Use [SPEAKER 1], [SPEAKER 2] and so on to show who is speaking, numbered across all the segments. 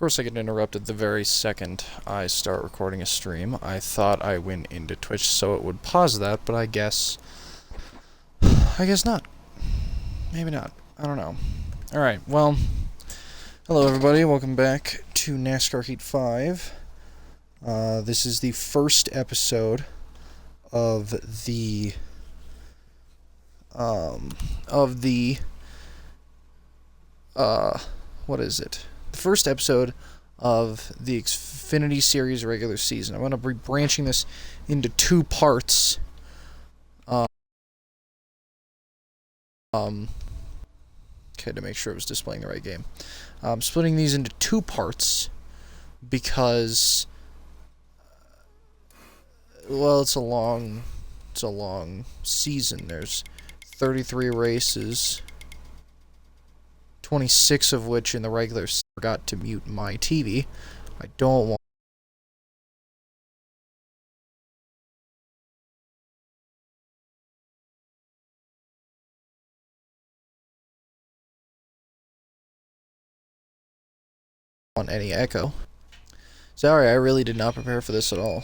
[SPEAKER 1] course I get interrupted the very second I start recording a stream. I thought I went into Twitch so it would pause that, but I guess not. Maybe not. I don't know. Alright, well, hello everybody, welcome back to NASCAR Heat 5. This is the first episode of the what is it? The first episode of the Xfinity Series regular season. I'm going to be branching this into two parts. Okay, to make sure it was displaying the right game. I'm splitting these into two parts because, well, it's a long season. There's 33 races, 26 of which in the regular season. I forgot to mute my TV. I don't want any echo. Sorry, I really did not prepare for this at all.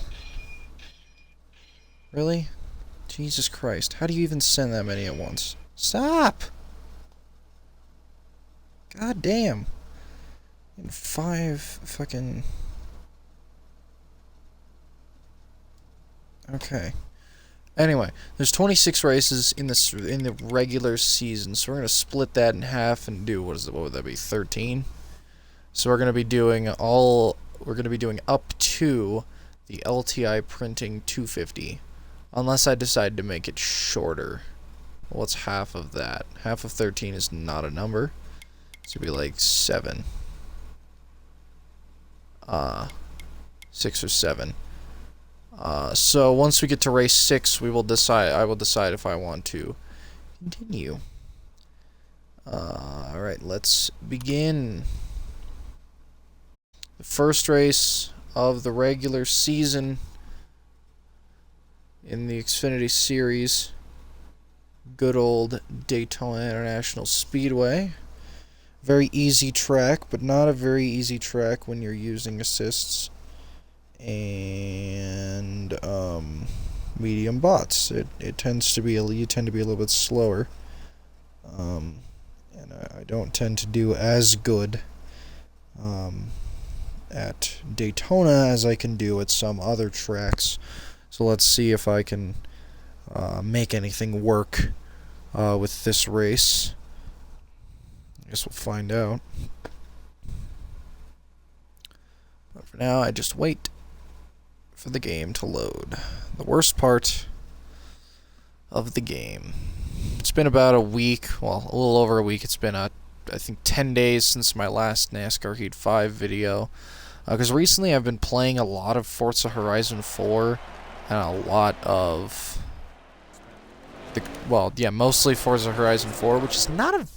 [SPEAKER 1] Really? Jesus Christ. How do you even send that many at once? Stop! God damn. In 5 fucking... Okay. Anyway, there's 26 races in the regular season, so we're gonna split that in half and do what would that be? 13. So we're gonna be doing up to the LTI printing 250, unless I decide to make it shorter. Well, what's half of that? Half of 13 is not a number. So it'd be like 7. 6 or 7. So once we get to race 6, I will decide if I want to continue. Alright, let's begin. The first race of the regular season in the Xfinity Series. Good old Daytona International Speedway. Very easy track, but not a very easy track when you're using assists and medium bots. It tends to be you tend to be a little bit slower, and I don't tend to do as good at Daytona as I can do at some other tracks. So let's see if I can make anything work with this race. I guess we'll find out. But for now, I just wait for the game to load. The worst part of the game. It's been about a week, well, a little over a week. It's been, I think, 10 days since my last NASCAR Heat 5 video. Because recently I've been playing a lot of Forza Horizon 4 and a lot of... mostly Forza Horizon 4, which is not a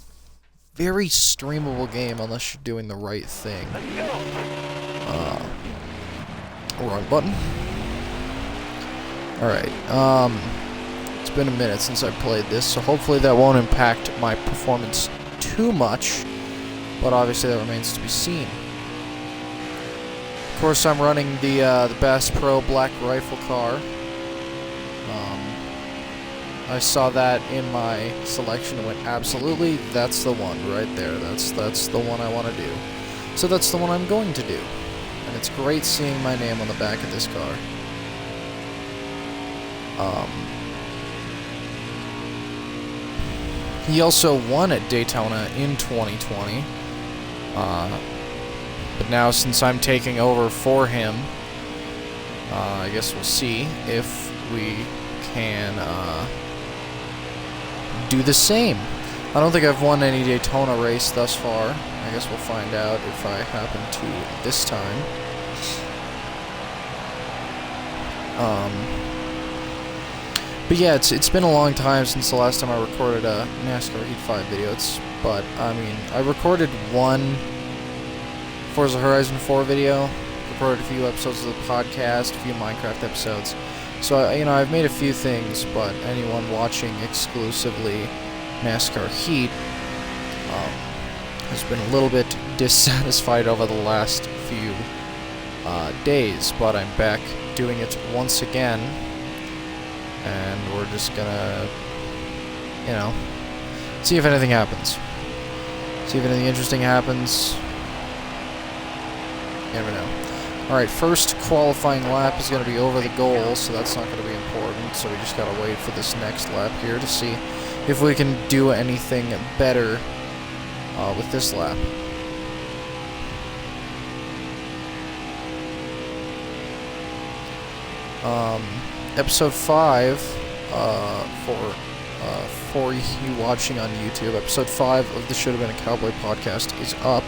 [SPEAKER 1] very streamable game unless you're doing the right thing. Wrong button. Alright, it's been a minute since I played this, so hopefully that won't impact my performance too much, but obviously that remains to be seen. Of course, I'm running the Bass Pro Black Rifle car. I saw that in my selection and went, absolutely, that's the one right there. That's the one I want to do. So that's the one I'm going to do. And it's great seeing my name on the back of this car. He also won at Daytona in 2020. But now, since I'm taking over for him, I guess we'll see if we can do the same. I don't think I've won any Daytona race thus far. I guess we'll find out if I happen to this time. But yeah, it's been a long time since the last time I recorded a NASCAR Heat 5 video. But I mean, I recorded one Forza Horizon 4 video, recorded a few episodes of the podcast, a few Minecraft episodes. So, I've made a few things, but anyone watching exclusively NASCAR Heat has been a little bit dissatisfied over the last few days, but I'm back doing it once again, and we're just gonna, you know, see if anything happens. See if anything interesting happens. You never know. Alright, first qualifying lap is going to be over the goal, so that's not going to be important, so we just got to wait for this next lap here to see if we can do anything better with this lap. Episode 5, for you watching on YouTube, Episode 5 of the Should Have Been a Cowboy podcast is up.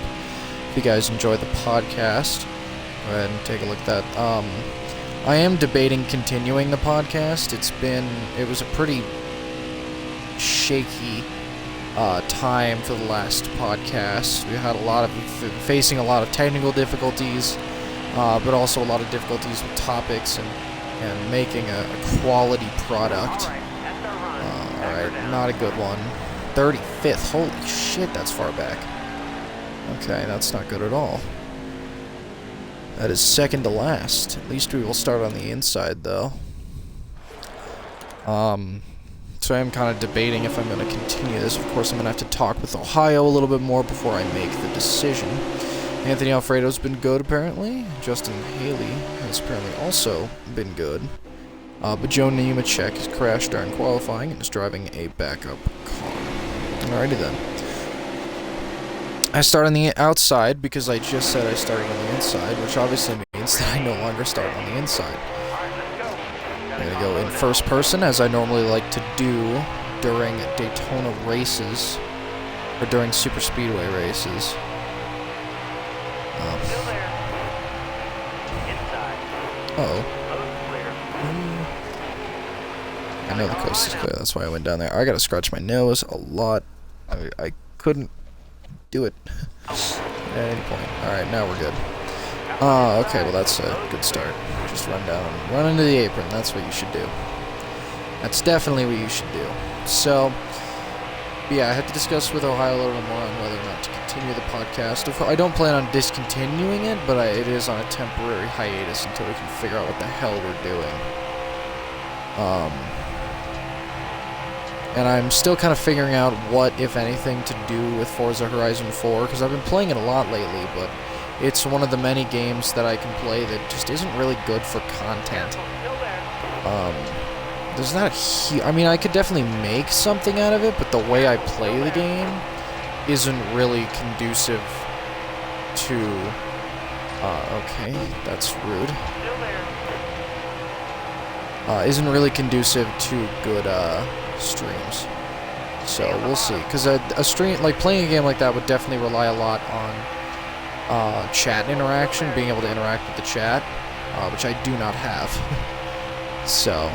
[SPEAKER 1] If you guys enjoy the podcast, go ahead and take a look at that. I am debating continuing the podcast. It was a pretty shaky time for the last podcast. We had facing a lot of technical difficulties, but also a lot of difficulties with topics and making a quality product. Alright, not a good one. 35th, holy shit, that's far back. Okay, that's not good at all. That is second to last. At least we will start on the inside, though. So I am kind of debating if I'm going to continue this. Of course, I'm going to have to talk with Ohio a little bit more before I make the decision. Anthony Alfredo's been good, apparently. Justin Haley has apparently also been good. But Joe Nemechek has crashed during qualifying and is driving a backup car. Alrighty then. I start on the outside because I just said I started on the inside, which obviously means that I no longer start on the inside. I'm going to go in first person, as I normally like to do during Daytona races, or during super speedway races. Uh-oh. I know the coast is clear, that's why I went down there. I gotta scratch my nose a lot. I couldn't do it at any point. Alright, now we're good. Okay, well that's a good start. Just run down and run into the apron, that's what you should do. That's definitely what you should do. So, yeah, I had to discuss with Ohio a little bit more on whether or not to continue the podcast. I don't plan on discontinuing it, but it is on a temporary hiatus until we can figure out what the hell we're doing. And I'm still kind of figuring out what, if anything, to do with Forza Horizon 4, because I've been playing it a lot lately, but it's one of the many games that I can play that just isn't really good for content. There's not I mean, I could definitely make something out of it, but the way I play the game isn't really conducive to... okay, that's rude. Isn't really conducive to good, streams. So, we'll see. Because a stream, like, playing a game like that would definitely rely a lot on chat interaction, being able to interact with the chat, which I do not have. So,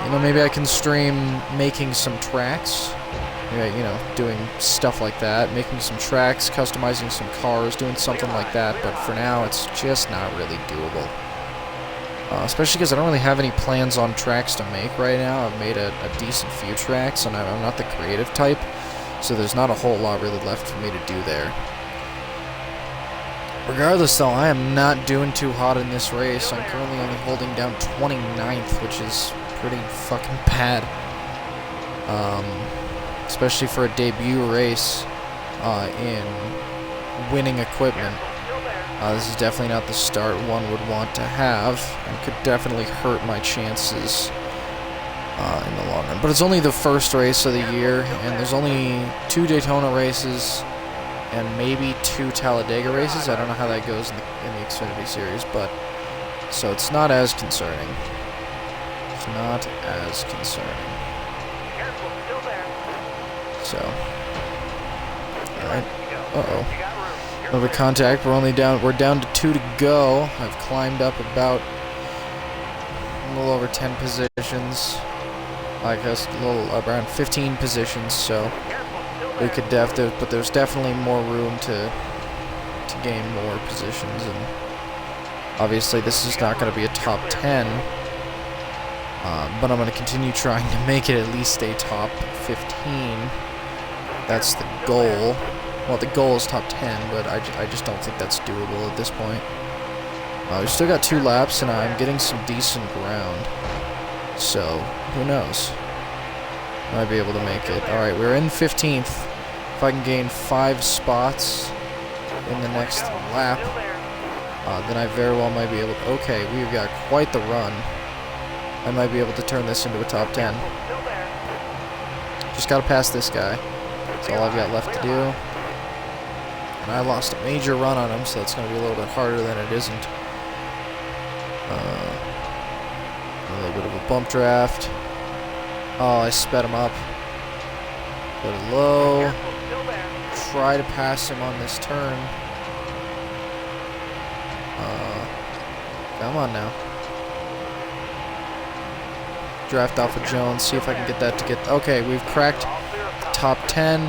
[SPEAKER 1] you know, maybe I can stream making some tracks, you know, doing stuff like that, making some tracks, customizing some cars, doing something like that, but for now, it's just not really doable. Especially because I don't really have any plans on tracks to make right now. I've made a decent few tracks, and I'm not the creative type, so there's not a whole lot really left for me to do there. Regardless, though, I am not doing too hot in this race. I'm currently only holding down 29th, which is pretty fucking bad. Especially for a debut race in winning equipment. This is definitely not the start one would want to have, and could definitely hurt my chances in the long run. But it's only the first race of the year, and there's only 2 Daytona races and maybe 2 Talladega races. I don't know how that goes in the Xfinity series, but so it's not as concerning. It's not as concerning. So, all right. Uh-oh. Another contact. We're down to 2 to go. I've climbed up about a little over 10 positions. I guess a little around 15 positions, so we could but there's definitely more room to gain more positions, and obviously this is not going to be a top 10, but I'm going to continue trying to make it at least a top 15. that's the goal. Well, the goal is top 10, but I just don't think that's doable at this point. We've still got 2 laps, and I'm getting some decent ground. So, who knows? Might be able to make it. Alright, we're in 15th. If I can gain 5 spots in the next lap, then I very well might be able to... Okay, we've got quite the run. I might be able to turn this into a top 10. Just gotta pass this guy. That's all I've got left to do. And I lost a major run on him, so that's gonna be a little bit harder than it isn't. A little bit of a bump draft. Oh, I sped him up. Put it low. Try to pass him on this turn. Come on now. Draft off of Jones, see if I can get that to get... Okay, we've cracked the top 10.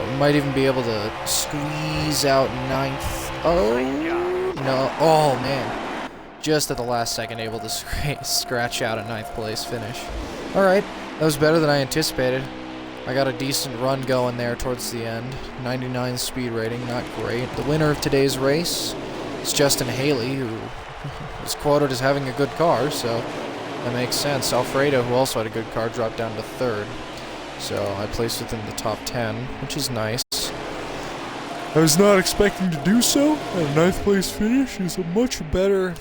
[SPEAKER 1] We might even be able to squeeze out 9th. Oh, no. Oh, man. Just at the last second, able to scratch out a 9th place finish. Alright, that was better than I anticipated. I got a decent run going there towards the end. 99 speed rating, not great. The winner of today's race is Justin Haley, who was quoted as having a good car, so that makes sense. Alfredo, who also had a good car, dropped down to 3rd. So I placed within the top 10, which is nice. I was not expecting to do so. A 9th place finish is a much better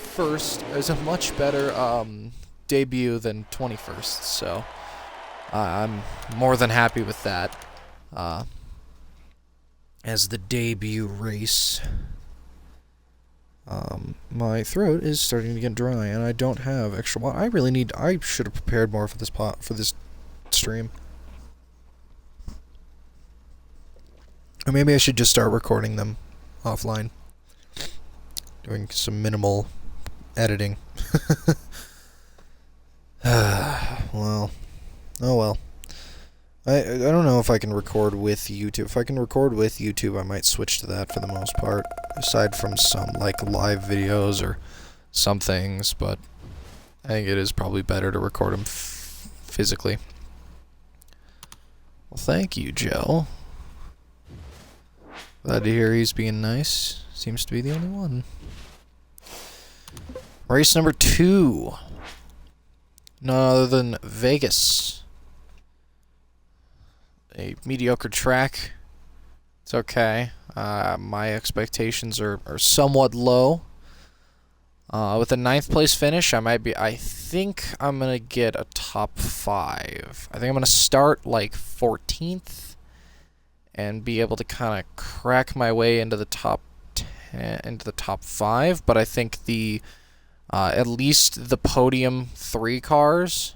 [SPEAKER 1] debut than 21st, so I'm more than happy with that as the debut race. My throat is starting to get dry, and I don't have extra water. I should have prepared more for this stream. Or maybe I should just start recording them offline. Doing some minimal editing. Well. Oh well. I don't know if I can record with YouTube. If I can record with YouTube, I might switch to that for the most part. Aside from some, like, live videos or some things, but I think it is probably better to record them physically. Well, thank you, Joe. Glad to hear he's being nice. Seems to be the only one. Race number 2. None other than Vegas. A mediocre track. It's okay. My expectations are somewhat low. With a 9th place finish, I think I'm going to get a top 5. I think I'm going to start like 14th and be able to kind of crack my way into the top 10, into the top 5, but I think the at least the podium 3 cars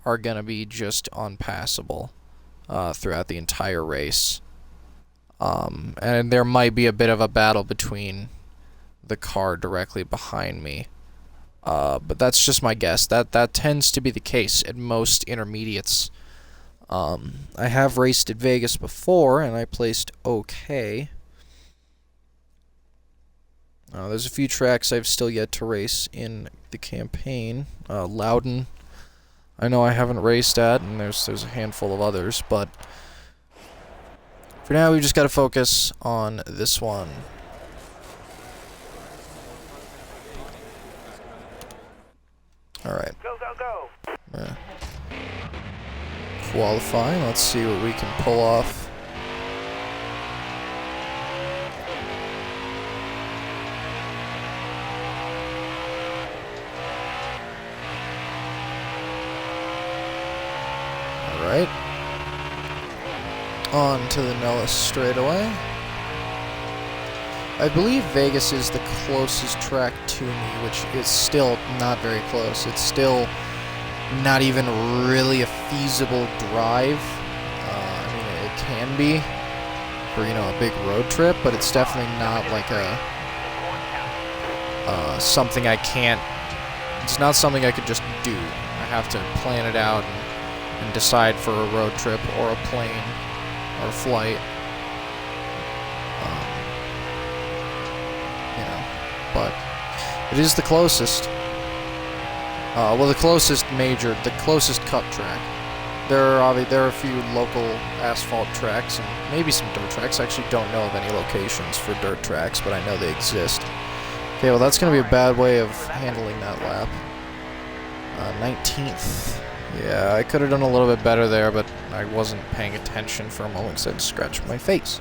[SPEAKER 1] are going to be just unpassable throughout the entire race. And there might be a bit of a battle between the car directly behind me. But that's just my guess. That tends to be the case at most intermediates. I have raced at Vegas before, and I placed okay. There's a few tracks I've still yet to race in the campaign. Loudon, I know I haven't raced at, and there's a handful of others, but for now, we just got to focus on this one. Alright.
[SPEAKER 2] Go, go, go.
[SPEAKER 1] Qualifying. Let's see what we can pull off. Alright. On to the Nellis straightaway. I believe Vegas is the closest track to me, which is still not very close. It's still not even really a feasible drive. I mean, it can be for, you know, a big road trip, but it's definitely not like a something I can't. It's not something I could just do. I have to plan it out and decide for a road trip or a plane or a flight. You know, but it is the closest. Well, the closest major, the closest cup track. there are a few local asphalt tracks and maybe some dirt tracks. I actually don't know of any locations for dirt tracks, but I know they exist. Okay, well that's going to be a bad way of handling that lap. 19th. Yeah, I could have done a little bit better there, but I wasn't paying attention for a moment because I had scratched my face.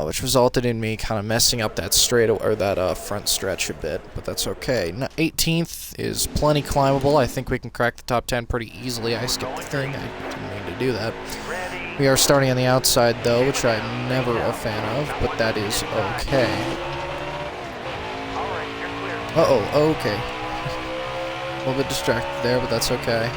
[SPEAKER 1] Which resulted in me kind of messing up that front stretch a bit, but that's okay. 18th is plenty climbable. I think we can crack the top 10 pretty easily. I skipped the thing. I didn't mean to do that. We are starting on the outside, though, which I'm never a fan of, but that is okay. Uh-oh, okay. A little bit distracted there, but that's okay.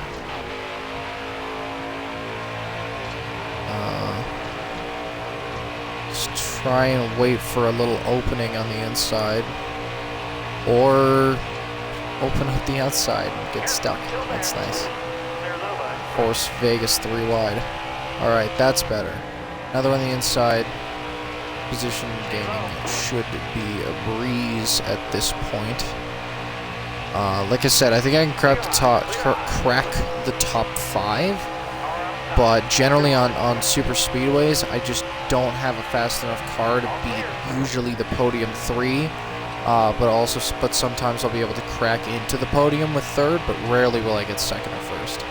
[SPEAKER 1] Just try and wait for a little opening on the inside. Or open up the outside and get stuck. That's nice. Force Vegas 3 wide. Alright, that's better. Another on the inside. Position gaining should be a breeze at this point. Like I said, I think I can crack the top 5. But generally on super speedways, I just don't have a fast enough car to beat usually the podium 3. But sometimes I'll be able to crack into the podium with 3rd, but rarely will I get 2nd or 1st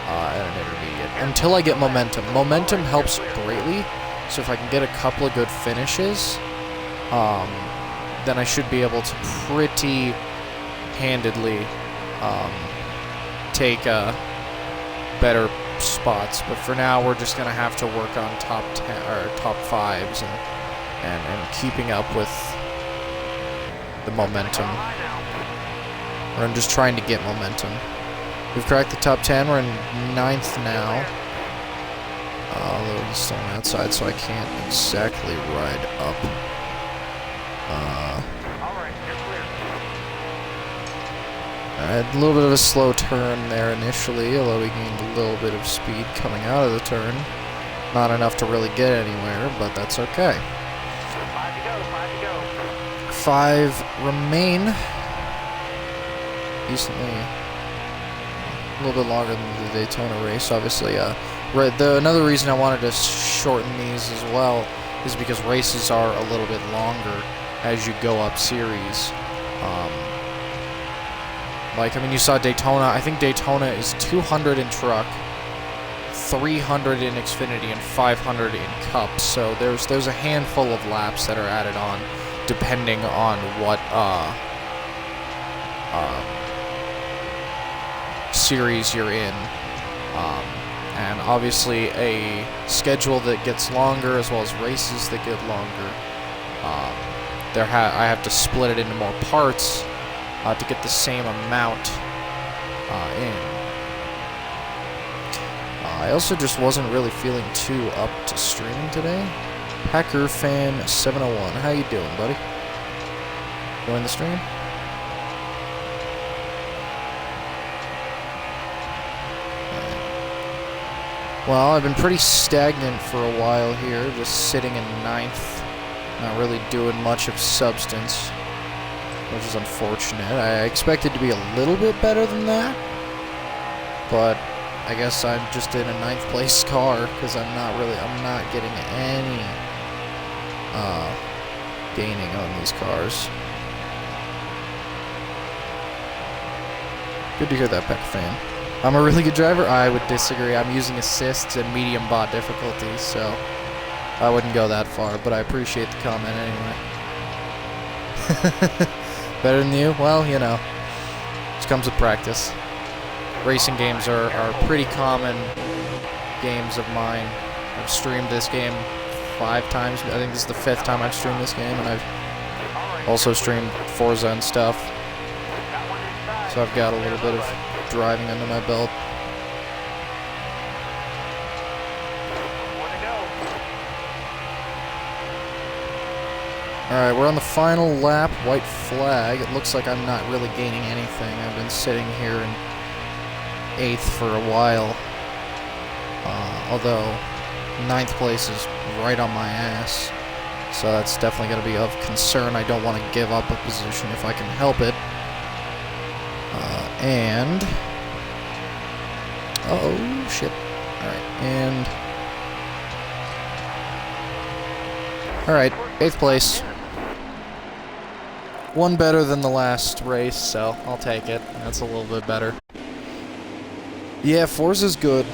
[SPEAKER 1] at an intermediate. Until I get momentum. Momentum helps greatly, so if I can get a couple of good finishes, then I should be able to pretty handedly take better spots. But for now, we're just gonna have to work on top 10 or top 5s and keeping up with the momentum. I'm just trying to get momentum. We've cracked the top 10. We're in 9th now. Although he's still on the outside, so I can't exactly ride up. I had a little bit of a slow turn there initially, although we gained a little bit of speed coming out of the turn. Not enough to really get anywhere, but that's okay. 5 remain. Decently. A little bit longer than the Daytona race, obviously. Another reason I wanted to shorten these as well is because races are a little bit longer as you go up series. You saw Daytona. I think Daytona is 200 in truck, 300 in Xfinity, and 500 in Cup. So there's a handful of laps that are added on, depending on what series you're in. And obviously a schedule that gets longer, as well as races that get longer. I have to split it into more parts to get the same amount in. I also just wasn't really feeling too up to streaming today. Packer Fan 701, how you doing, buddy? Join the stream? Well, I've been pretty stagnant for a while here, just sitting in 9th, not really doing much of substance, which is unfortunate. I expected to be a little bit better than that, but I guess I'm just in a 9th place car because I'm not getting any gaining on these cars. Good to hear that, Peck fan. I'm a really good driver? I would disagree. I'm using assists and medium bot difficulty, so I wouldn't go that far, but I appreciate the comment anyway. Better than you? Well, you know, it comes with practice. Racing games are pretty common games of mine. I've streamed this game 5 times. I think this is the 5th time I've streamed this game, and I've also streamed Forza and stuff. So I've got a little bit of driving under my belt. Alright, we're on the final lap, white flag. It looks like I'm not really gaining anything. I've been sitting here in 8th for a while. Although 9th place is right on my ass. So that's definitely going to be of concern. I don't want to give up a position if I can help it. And... oh, shit. And alright, 8th place. One better than the last race, so I'll take it. That's a little bit better. Yeah, Forza's good.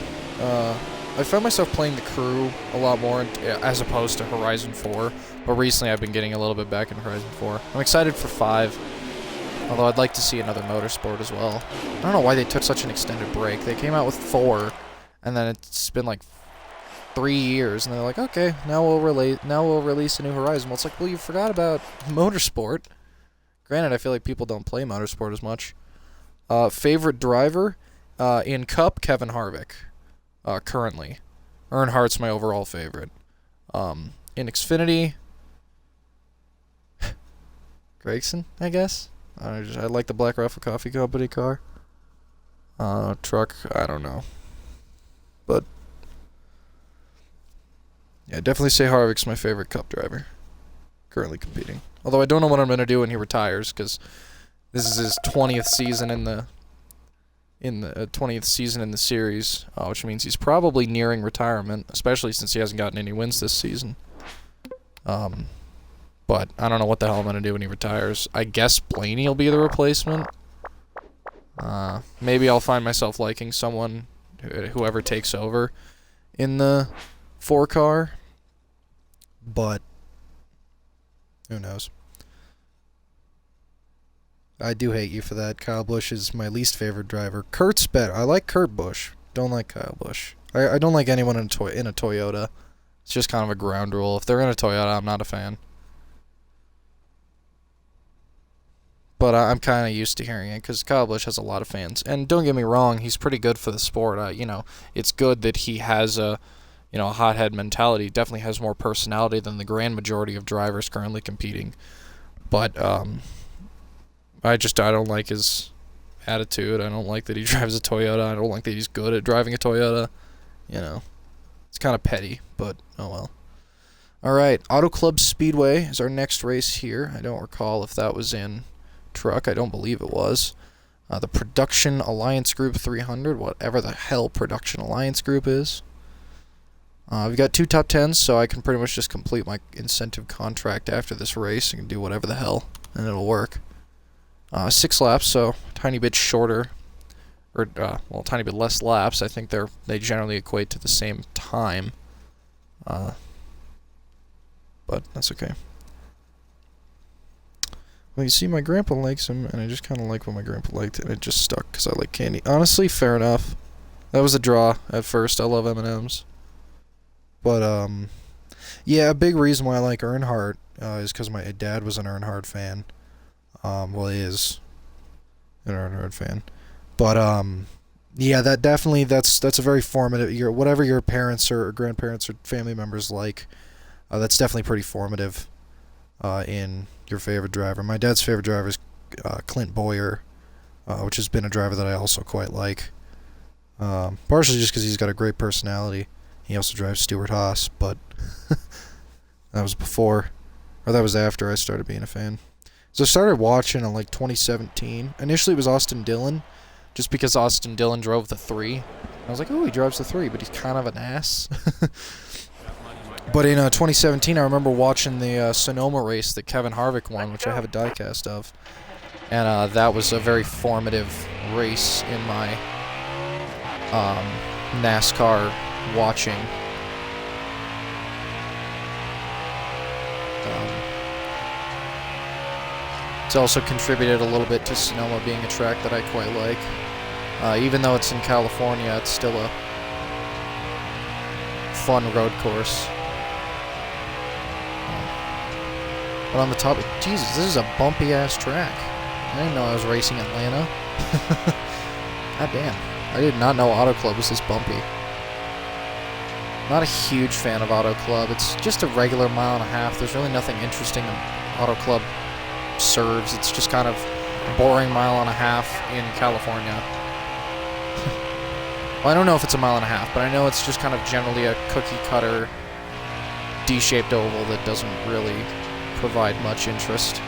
[SPEAKER 1] I found myself playing the Crew a lot more as opposed to Horizon 4, but recently I've been getting a little bit back in Horizon 4. I'm excited for 5, although I'd like to see another motorsport as well. I don't know why they took such an extended break. They came out with 4, and then it's been like 3 years, and they're like, okay, now we'll release a new Horizon. Well, it's like, well, you forgot about motorsport. Granted, I feel like people don't play motorsport as much. Favorite driver? In Cup, Kevin Harvick. Currently. Earnhardt's my overall favorite. In Xfinity, Gregson, I guess. I like the Black Rifle Coffee Company car. Truck, I don't know. But yeah, definitely say Harvick's my favorite Cup driver. Currently competing. Although I don't know what I'm going to do when he retires, because this is his 20th season in the 20th season in the series, which means he's probably nearing retirement, especially since he hasn't gotten any wins this season. But I don't know what the hell I'm going to do when he retires. I guess Blaney will be the replacement. Maybe I'll find myself liking someone, whoever takes over in the 4 car. But who knows? I do hate you for that. Kyle Busch is my least favorite driver. Kurt's better. I like Kurt Busch. Don't like Kyle Busch. I don't like anyone in a Toyota. It's just kind of a ground rule. If they're in a Toyota, I'm not a fan. But I'm kind of used to hearing it because Kyle Busch has a lot of fans. And don't get me wrong, he's pretty good for the sport. It's good that he has a hothead mentality. He definitely has more personality than the grand majority of drivers currently competing. But I don't like his attitude. I don't like that he drives a Toyota. I don't like that he's good at driving a Toyota. It's kind of petty, but oh well. Alright, Auto Club Speedway is our next race here. I don't recall if that was in truck. I don't believe it was. The Production Alliance Group 300, whatever the hell Production Alliance Group is. We've got 2 top 10s, so I can pretty much just complete my incentive contract after this race and do whatever the hell, and it'll work. 6 laps, so a tiny bit shorter, or a tiny bit less laps. I think they generally equate to the same time, but that's okay. Well, you see, my grandpa likes him, and I just kind of like what my grandpa liked, and it just stuck because I like candy. Honestly, fair enough. That was a draw at first. I love M&Ms, but yeah, a big reason why I like Earnhardt is because my dad was an Earnhardt fan. Well, he is an Earnhardt fan, but yeah, that's a very formative. Whatever your parents or grandparents or family members like, that's definitely pretty formative in your favorite driver. My dad's favorite driver is Clint Bowyer, which has been a driver that I also quite like. Partially just because he's got a great personality. He also drives Stuart Haas, but that was before, or that was after I started being a fan. So I started watching in like 2017. Initially it was Austin Dillon, just because Austin Dillon drove the 3. I was like, oh, he drives the 3, but he's kind of an ass. But in 2017, I remember watching the Sonoma race that Kevin Harvick won, which I have a diecast of. And that was a very formative race in my NASCAR watching. It's also contributed a little bit to Sonoma being a track that I quite like. Even though it's in California, it's still a fun road course. But on the top, Jesus, this is a bumpy ass track. I didn't know I was racing Atlanta. God damn. I did not know Auto Club was this bumpy. Not a huge fan of Auto Club. It's just a regular 1.5 miles. There's really nothing interesting in Auto Club serves. It's just kind of a boring 1.5 miles in California. Well, I don't know if it's a 1.5 miles, but I know it's just kind of generally a cookie cutter D-shaped oval that doesn't really provide much interest.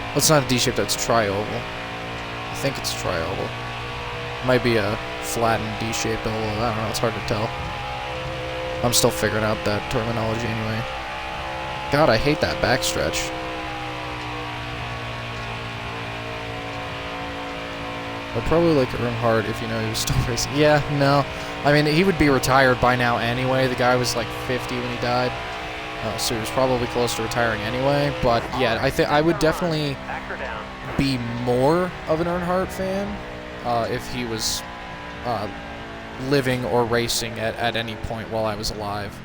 [SPEAKER 1] Well, it's not a D-shaped, it's tri-oval. I think it's tri-oval. It might be a flat and D-shaped oval. I don't know, it's hard to tell. I'm still figuring out that terminology anyway. God, I hate that backstretch. I'd probably like Earnhardt if you know he was still racing. Yeah, no. I mean, he would be retired by now anyway. The guy was like 50 when he died. So he was probably close to retiring anyway. But yeah, I think I would definitely be more of an Earnhardt fan if he was living or racing at any point while I was alive.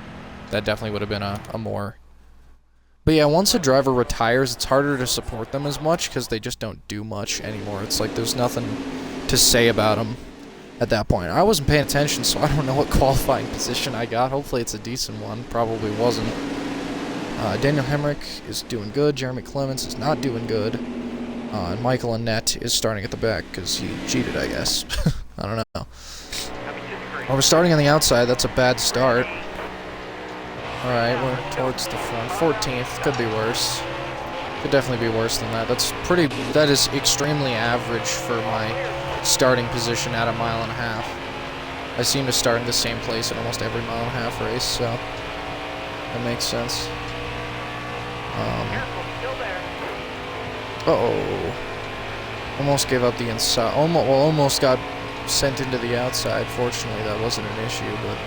[SPEAKER 1] That definitely would have been a more... But yeah, once a driver retires, it's harder to support them as much because they just don't do much anymore. It's like there's nothing to say about them at that point. I wasn't paying attention, so I don't know what qualifying position I got. Hopefully it's a decent one. Probably wasn't. Daniel Hemrick is doing good. Jeremy Clements is not doing good. And Michael Annette is starting at the back because he cheated, I guess. I don't know. Well, we're starting on the outside. That's a bad start. Alright, we're towards the front. 14th. Could be worse. Could definitely be worse than that. That is extremely average for my starting position at a mile and a half. I seem to start in the same place at almost every mile and a half race, so that makes sense. Uh-oh. Almost gave up the inside. Almost got sent into the outside. Fortunately, that wasn't an issue, but...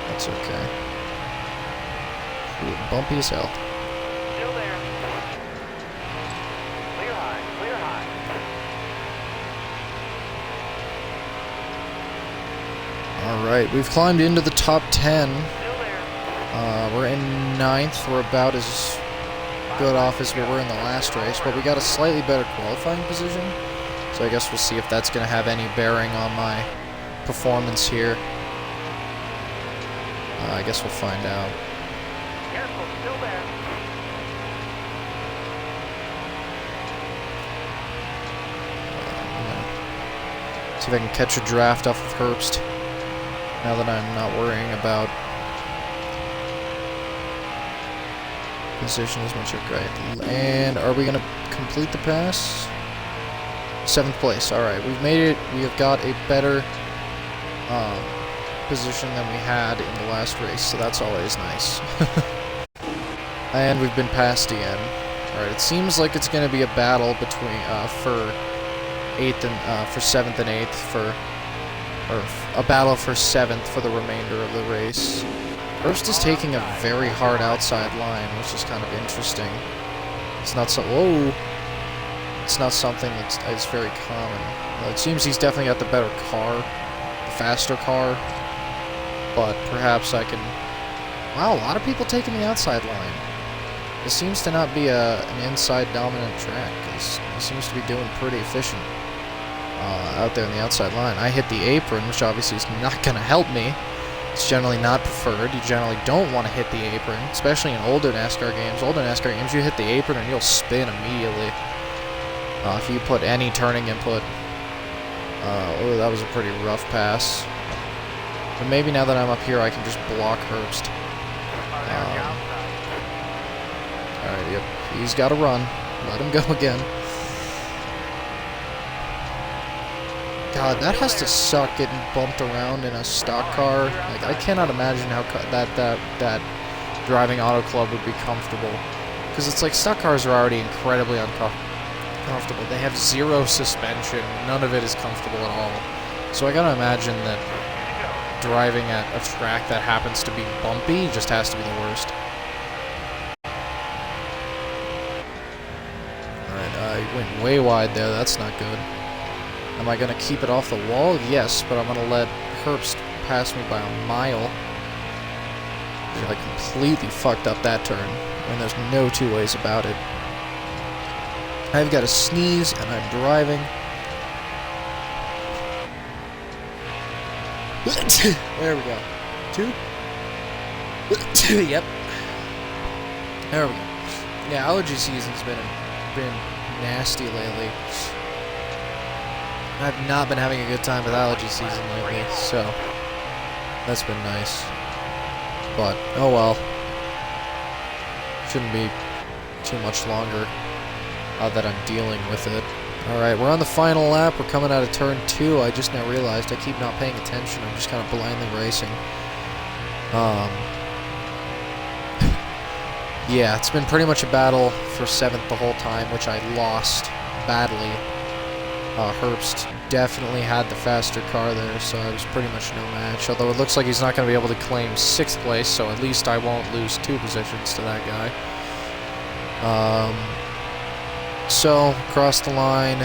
[SPEAKER 1] That's okay. Ooh, bumpy as hell.
[SPEAKER 2] Still there. Clear high, clear high.
[SPEAKER 1] Alright, we've climbed into the top 10.
[SPEAKER 2] Still there.
[SPEAKER 1] We're in 9th. We're about as good off as we were in the last race, but we got a slightly better qualifying position. So I guess we'll see if that's going to have any bearing on my performance here. I guess we'll find out.
[SPEAKER 2] Careful, still there.
[SPEAKER 1] See if I can catch a draft off of Herbst. Now that I'm not worrying about position as much. Okay. And are we going to complete the pass? 7th place. Alright, we've made it. We have got a better position than we had in the last race, so that's always nice. And we've been passed again. Alright, it seems like it's going to be a battle between for 7th and 8th or a battle for 7th for the remainder of the race. Herbst is taking a very hard outside line, which is kind of interesting. It's not so... Whoa! It's not something that's very common. Well, it seems he's definitely got the better car, the faster car, but perhaps I can... Wow, a lot of people taking the outside line. This seems to not be an inside dominant track, because it seems to be doing pretty efficient out there on the outside line. I hit the apron, which obviously is not going to help me. It's generally not preferred. You generally don't want to hit the apron, especially in older NASCAR games. Older NASCAR games, you hit the apron and you'll spin immediately. If you put any turning input. Oh, that was a pretty rough pass. But maybe now that I'm up here, I can just block Herbst. Alright, yep. He's got to run. Let him go again. God, that has to suck getting bumped around in a stock car. Like, I cannot imagine how that driving Auto Club would be comfortable. Because it's like stock cars are already incredibly uncomfortable. They have zero suspension. None of it is comfortable at all. So I gotta imagine that driving at a track that happens to be bumpy just has to be the worst. Alright, I went way wide there. That's not good. Am I going to keep it off the wall? Yes, but I'm going to let Herbst pass me by a mile. I completely fucked up that turn, and there's no two ways about it. I've got to sneeze, and I'm driving. There we go. 2? Yep. There we go. Yeah, allergy season's been nasty lately. I've not been having a good time with allergy season lately, so that's been nice. But, oh well. Shouldn't be too much longer that I'm dealing with it. Alright, we're on the final lap. We're coming out of turn 2. I just now realized I keep not paying attention. I'm just kind of blindly racing. Yeah, it's been pretty much a battle for 7th the whole time, which I lost badly. Herbst definitely had the faster car there, so I was pretty much no match. Although it looks like he's not going to be able to claim 6th place, so at least I won't lose 2 positions to that guy. So, across the line,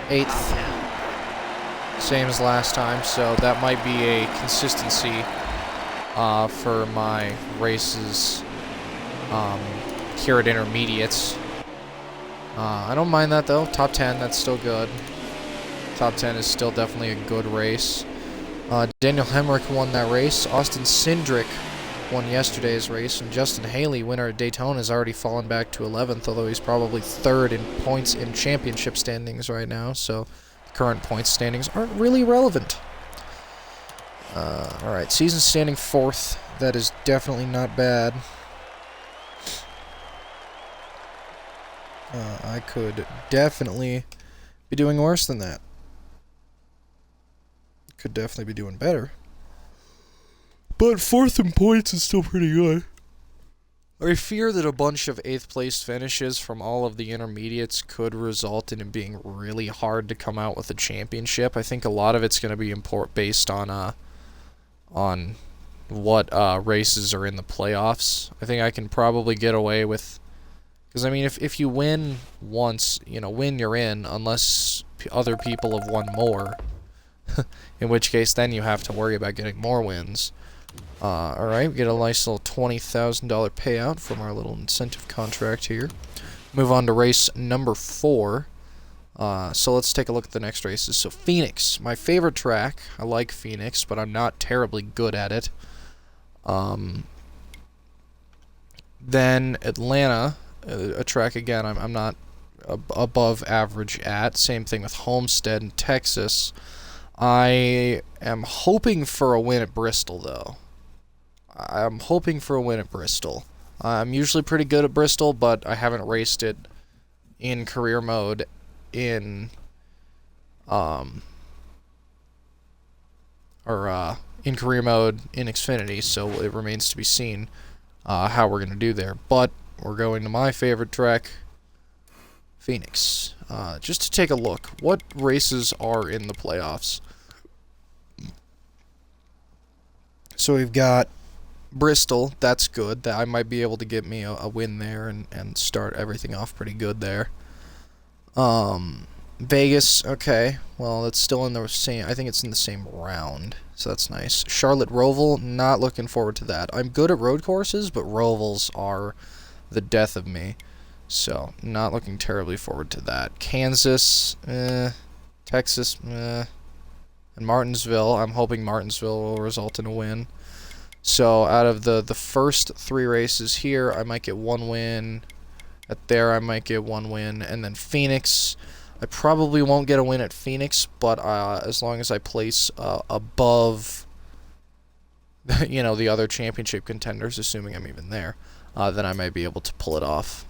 [SPEAKER 1] 8th, same as last time, so that might be a consistency for my races here at intermediates. I don't mind that though. Top 10, that's still good. Top 10 is still definitely a good race. Daniel Hemrick won that race. Austin Cindric won yesterday's race, and Justin Haley, winner at Daytona, has already fallen back to 11th, although he's probably 3rd in points in championship standings right now, so the current points standings aren't really relevant. Alright, season standing 4th. That is definitely not bad. I could definitely be doing worse than that. Could definitely be doing better. But 4th in points is still pretty good. I fear that a bunch of 8th place finishes from all of the intermediates could result in it being really hard to come out with a championship. I think a lot of it's going to be based on what races are in the playoffs. I think I can probably get away with... Because, I mean, if you win once, win, you're in, unless other people have won more. In which case, then you have to worry about getting more wins. Alright, we get a nice little $20,000 payout from our little incentive contract here. Move on to race number 4. So let's take a look at the next races. So, Phoenix, my favorite track. I like Phoenix, but I'm not terribly good at it. Then Atlanta, a track, again, I'm not above average at. Same thing with Homestead and Texas. I am hoping for a win at Bristol, though. I'm hoping for a win at Bristol. I'm usually pretty good at Bristol, but I haven't raced it in career mode in career mode in Xfinity, so it remains to be seen how we're going to do there. But we're going to my favorite track, Phoenix. Just to take a look, what races are in the playoffs? So we've got Bristol, that's good. That I might be able to get me a win there and start everything off pretty good there. Vegas, okay. Well, it's still in the same... I think it's in the same round, so that's nice. Charlotte Roval, not looking forward to that. I'm good at road courses, but Rovals are the death of me. So, not looking terribly forward to that. Kansas, Texas, and Martinsville. I'm hoping Martinsville will result in a win. So, out of the first 3 races here, I might get 1 win. At there, I might get 1 win. And then Phoenix, I probably won't get a win at Phoenix, but as long as I place above, the other championship contenders, assuming I'm even there, then I might be able to pull it off.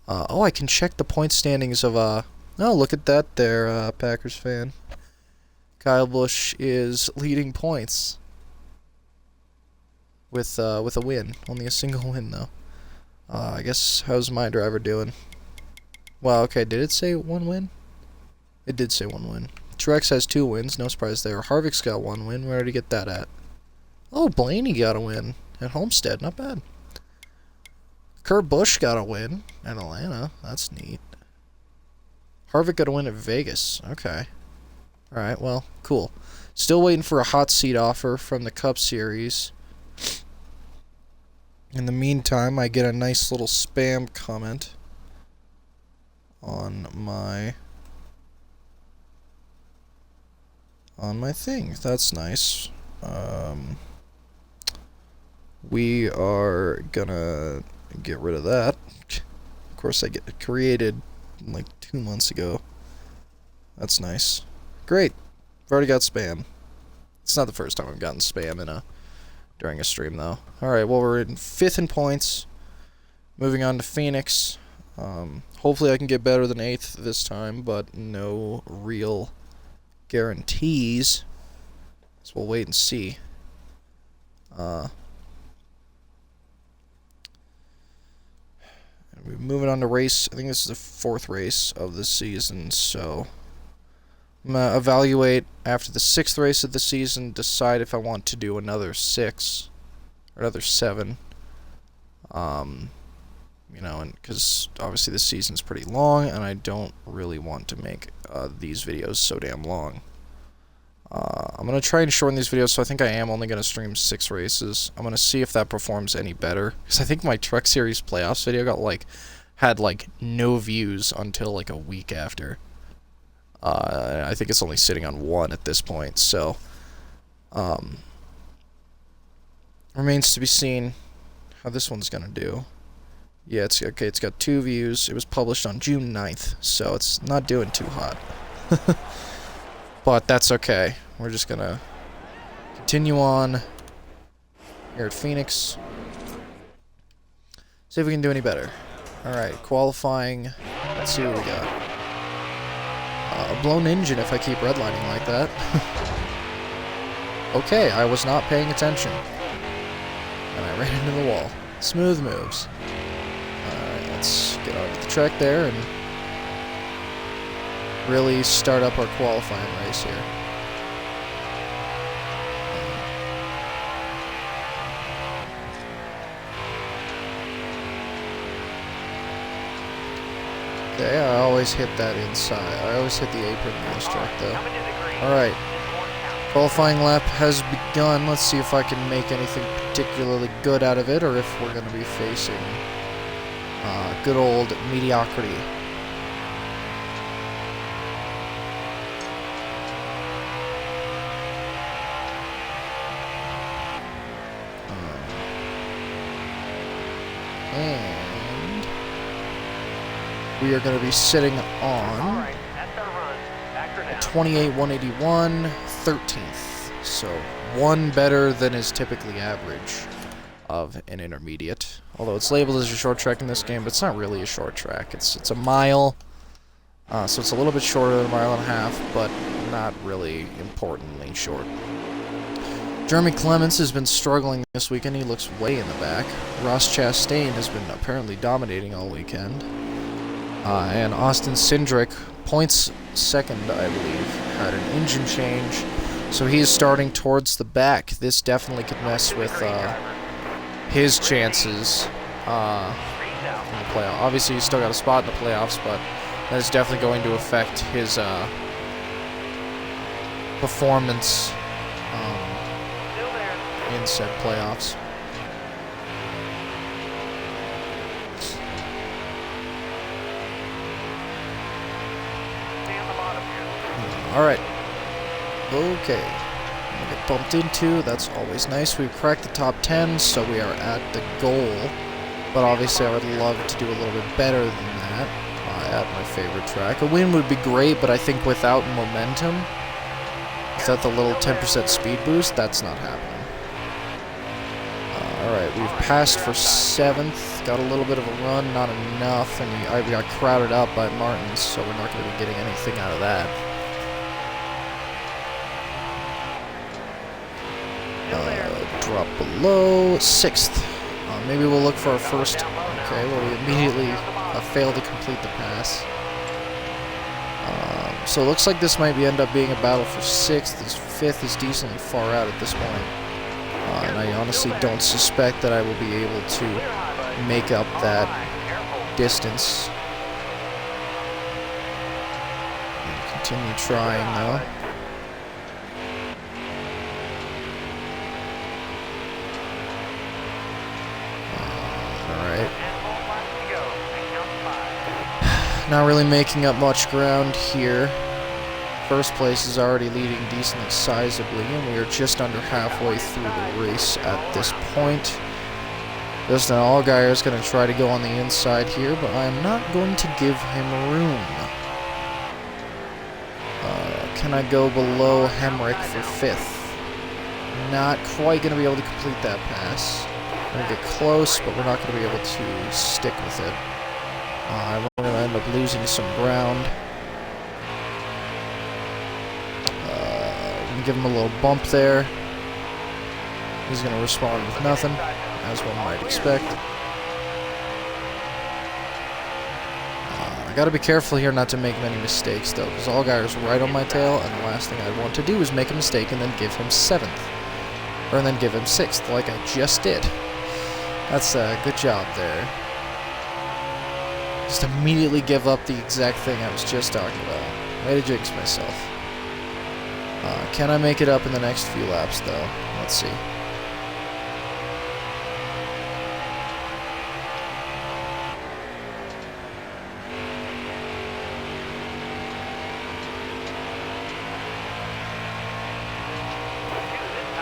[SPEAKER 1] Oh, I can check the point standings of... Oh, look at that there, Packers fan. Kyle Busch is leading points with a win. Only a single win, though. I guess, how's my driver doing? Well, okay, did it say 1 win? It did say 1 win. Truex has 2 wins, no surprise there. Harvick's got 1 win, where did he get that at? Oh, Blaney got a win at Homestead, not bad. Kurt Busch got a win at Atlanta, that's neat. Harvick got a win at Vegas, okay. Alright, well, cool. Still waiting for a hot seat offer from the Cup Series. In the meantime, I get a nice little spam comment on my thing. That's nice. We are gonna get rid of that. Of course, I get it created like 2 months ago. That's nice. Great. I've already got spam. It's not the first time I've gotten spam during a stream, though. Alright, well, we're in 5th in points. Moving on to Phoenix. Hopefully I can get better than 8th this time, but no real guarantees. So we'll wait and see. We're moving on to race. I think this is the 4th race of the season, so I'm going to evaluate after the 6th race of the season, decide if I want to do another 6 or another 7. You know, and because obviously this season's pretty long, and I don't really want to make these videos so damn long. I'm going to try and shorten these videos, so I think I am only going to stream 6 races. I'm going to see if that performs any better, because I think my Truck Series Playoffs video had no views until like a week after. I think it's only sitting on 1 at this point, so remains to be seen how this one's going to do. Yeah, it's okay. It's got 2 views. It was published on June 9th, so it's not doing too hot. But that's okay. We're just gonna continue on here at Phoenix. See if we can do any better. Alright, qualifying. Let's see what we got. A blown engine if I keep redlining like that. Okay, I was not paying attention. And I ran into the wall. Smooth moves. Alright, let's get onto the track there and really start up our qualifying race here. Okay, I always hit that inside. I always hit the apron in this track, though. Alright. Qualifying lap has begun. Let's see if I can make anything particularly good out of it, or if we're going to be facing good old mediocrity. And we are going to be sitting on a 28-181, 13th. So 1 better than is typically average of an intermediate. Although it's labeled as a short track in this game, but it's not really a short track. It's a mile, so it's a little bit shorter than a mile and a half, but not really importantly short. Jeremy Clements has been struggling this weekend. He looks way in the back. Ross Chastain has been apparently dominating all weekend. And Austin Cindric, points second, I believe, had an engine change. So he is starting towards the back. This definitely could mess with his chances in the playoff. Obviously, he's still got a spot in the playoffs, but that is definitely going to affect his performance in said playoffs. Alright. Okay. We get bumped into. That's always nice. We've cracked the top 10, so we are at the goal. But obviously, I would love to do a little bit better than that at my favorite track. A win would be great, but I think without momentum, without the little 10% speed boost, that's not happening. Alright, we've passed for 7th, got a little bit of a run, not enough, and we got crowded up by Martins, so we're not going to be getting anything out of that. Drop below 6th. Maybe we'll look for our first. Okay, well, we immediately failed to complete the pass. So it looks like this might end up being a battle for 6th. This 5th is decently far out at this point. And I honestly don't suspect that I will be able to make up that distance. Continue trying, though. Alright. Not really making up much ground here. First place is already leading decently sizably, and we are just under halfway through the race at this point. Justin Allgaier is going to try to go on the inside here, but I am not going to give him room. Can I go below Hemrick for 5th? Not quite going to be able to complete that pass. We're going to get close, but we're not going to be able to stick with it. We're going to end up losing some ground. Give him a little bump there. He's going to respond with nothing, as one might expect. I got to be careful here not to make many mistakes, though, because Allgaier's right on my tail, and the last thing I'd want to do is make a mistake and then give him 7th. Or then give him 6th, like I just did. That's a good job there. Just immediately give up the exact thing I was just talking about. Way to jinx myself. Can I make it up in the next few laps, though? Let's see.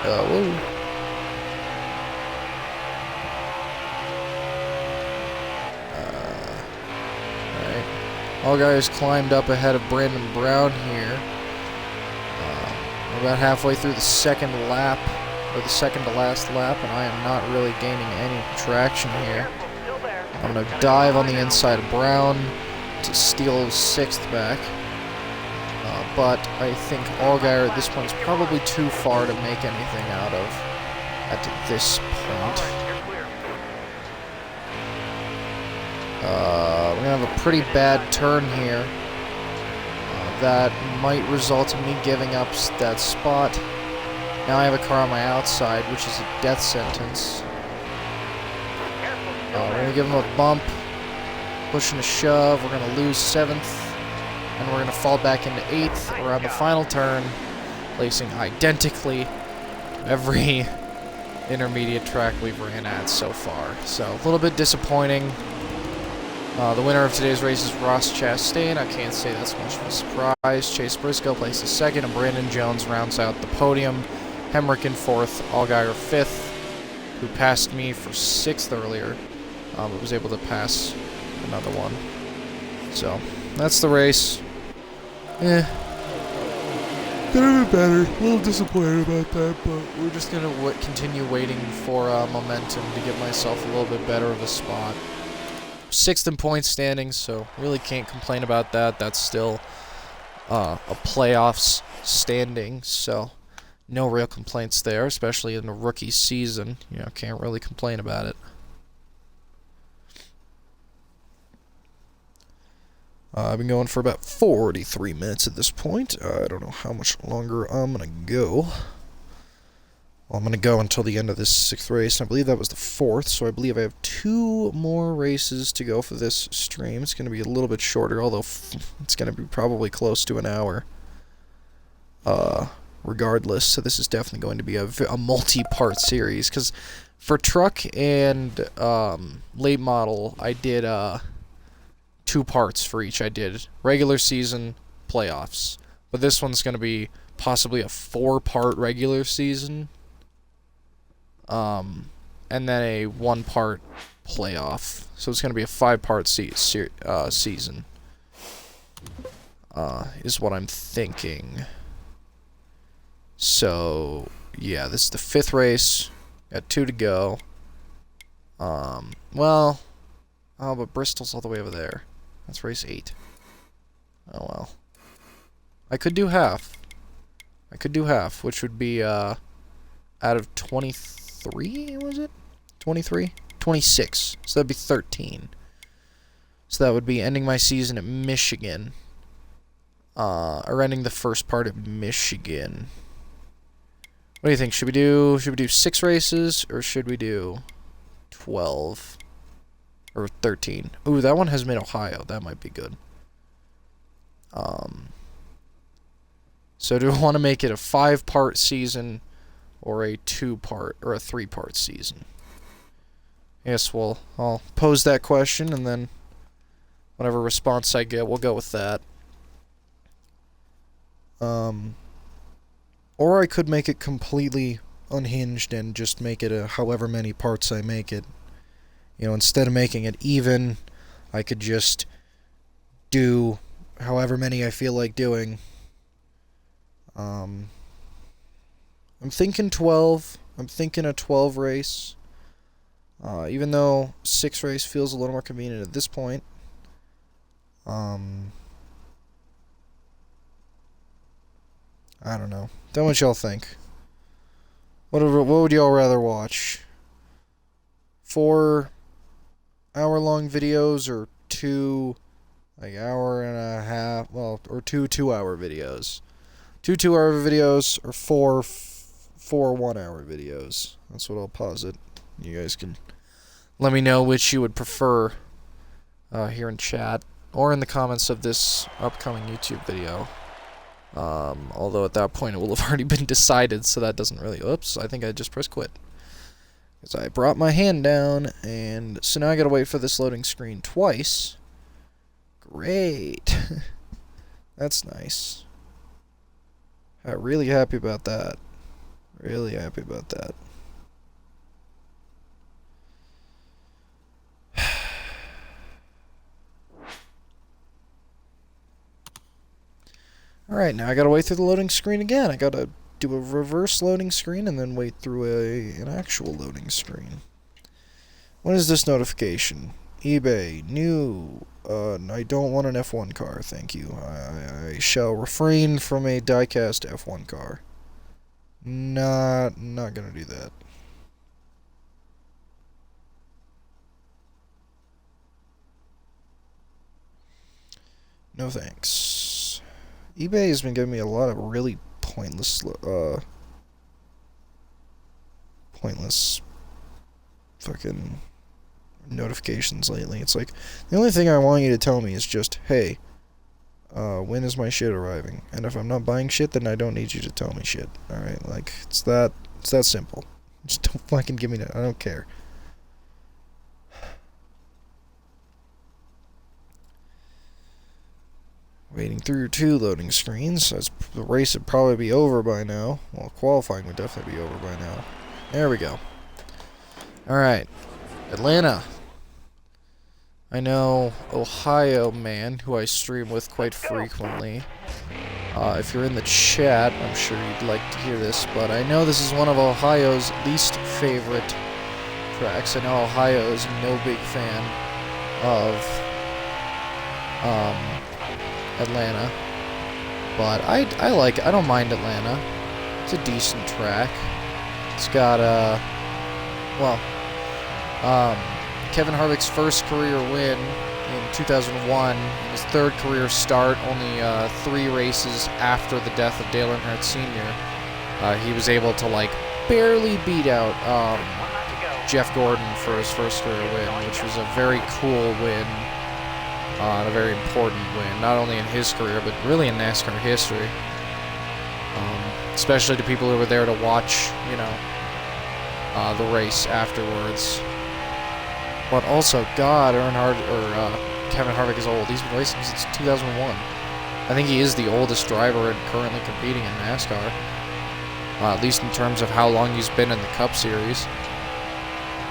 [SPEAKER 1] Whoa. Alright. Allgaier's climbed up ahead of Brandon Brown here. We're about halfway through the second lap, or the second to last lap, and I am not really gaining any traction here. I'm going to dive on the inside of Brown to steal 6th back. But I think Allgaier at this point is probably too far to make anything out of at this point. We're going to have a pretty bad turn here. That might result in me giving up that spot. Now I have a car on my outside, which is a death sentence. We're going to give him a bump, push and a shove. We're going to lose 7th. And we're going to fall back into 8th around the final turn, placing identically every intermediate track we've ran at so far. So, a little bit disappointing. The winner of today's race is Ross Chastain. I can't say that's much of a surprise. Chase Briscoe places 2nd, and Brandon Jones rounds out the podium. Hemrick in 4th, Allgaier 5th, who passed me for 6th earlier, but was able to pass another one. So, that's the race. Could have been better. A little disappointed about that, but we're just going to continue waiting for momentum to get myself a little bit better of a spot. 6th in points standings, so really can't complain about that. That's still a playoffs standing, so no real complaints there, especially in a rookie season. You know, can't really complain about it. I've been going for about 43 minutes at this point. I don't know how much longer I'm going to go. Well, I'm going to go until the end of this 6th race. I believe that was the 4th, so I believe I have 2 more races to go for this stream. It's going to be a little bit shorter, although it's going to be probably close to an hour. Regardless, so this is definitely going to be a multi-part series, because for truck and late model, I did 2 parts for each. I did regular season, playoffs. But this one's going to be possibly a 4-part regular season. And then a 1-part playoff. So it's going to be a 5-part season. Is what I'm thinking. So, yeah, this is the 5th race. Got 2 to go. Well, but Bristol's all the way over there. That's race 8. Oh well. I could do half. Which would be, out of 23, was it? 23? 26. So that'd be 13. So that would be ending my season at Michigan. Or ending the first part at Michigan. What do you think? Should we do 6 races, or should we do 12? Or 13. Ooh, that one has Mid-Ohio. That might be good. So do I want to make it a 5-part season or a 2-part or a 3-part season? Yes, well, I'll pose that question, and then whatever response I get, we'll go with that. Or I could make it completely unhinged and just make it a however many parts I make it. You know, instead of making it even, I could just do however many I feel like doing. I'm thinking 12. I'm thinking a 12 race. Even though 6 race feels a little more convenient at this point. I don't know. Tell me what y'all think. What would y'all rather watch? 4-hour-long videos or 2 like hour and a half, well, or 2 2-hour videos? 2 2-hour videos or 4 1-hour videos? That's what I'll posit. You guys can let me know which you would prefer here in chat or in the comments of this upcoming YouTube video. Although at that point it will have already been decided, so that doesn't really... Oops, I think I just pressed quit. Because I brought my hand down, and so now I gotta wait for this loading screen twice. Great. That's nice. I'm really happy about that. Really happy about that. Alright, now I gotta wait through the loading screen again. I gotta do a reverse loading screen and then wait through an actual loading screen. What is this notification? eBay, new, I don't want an F1 car, thank you. I shall refrain from a diecast F1 car. Not gonna do that. No thanks. eBay has been giving me a lot of really pointless fucking notifications lately. It's like, the only thing I want you to tell me is just, hey, when is my shit arriving? And if I'm not buying shit, then I don't need you to tell me shit. Alright, like, it's that simple. Just don't fucking give me that. I don't care. Waiting through 2 loading screens. The race would probably be over by now. Well, qualifying would definitely be over by now. There we go. Alright. Atlanta. I know Ohio man, who I stream with quite frequently. If you're in the chat, I'm sure you'd like to hear this, but I know this is one of Ohio's least favorite tracks. I know Ohio is no big fan of Atlanta, but I don't mind Atlanta. It's a decent track. It's got Kevin Harvick's first career win in 2001, and his 3rd career start, only 3 races after the death of Dale Earnhardt Sr. He was able to, like, barely beat out Jeff Gordon for his first career win, which was a very cool win, and a very important win, not only in his career, but really in NASCAR history. Especially to people who were there to watch, you know, the race afterwards. But also, God, Kevin Harvick is old. He's been racing since 2001. I think he is the oldest driver and currently competing in NASCAR. At least in terms of how long he's been in the Cup Series.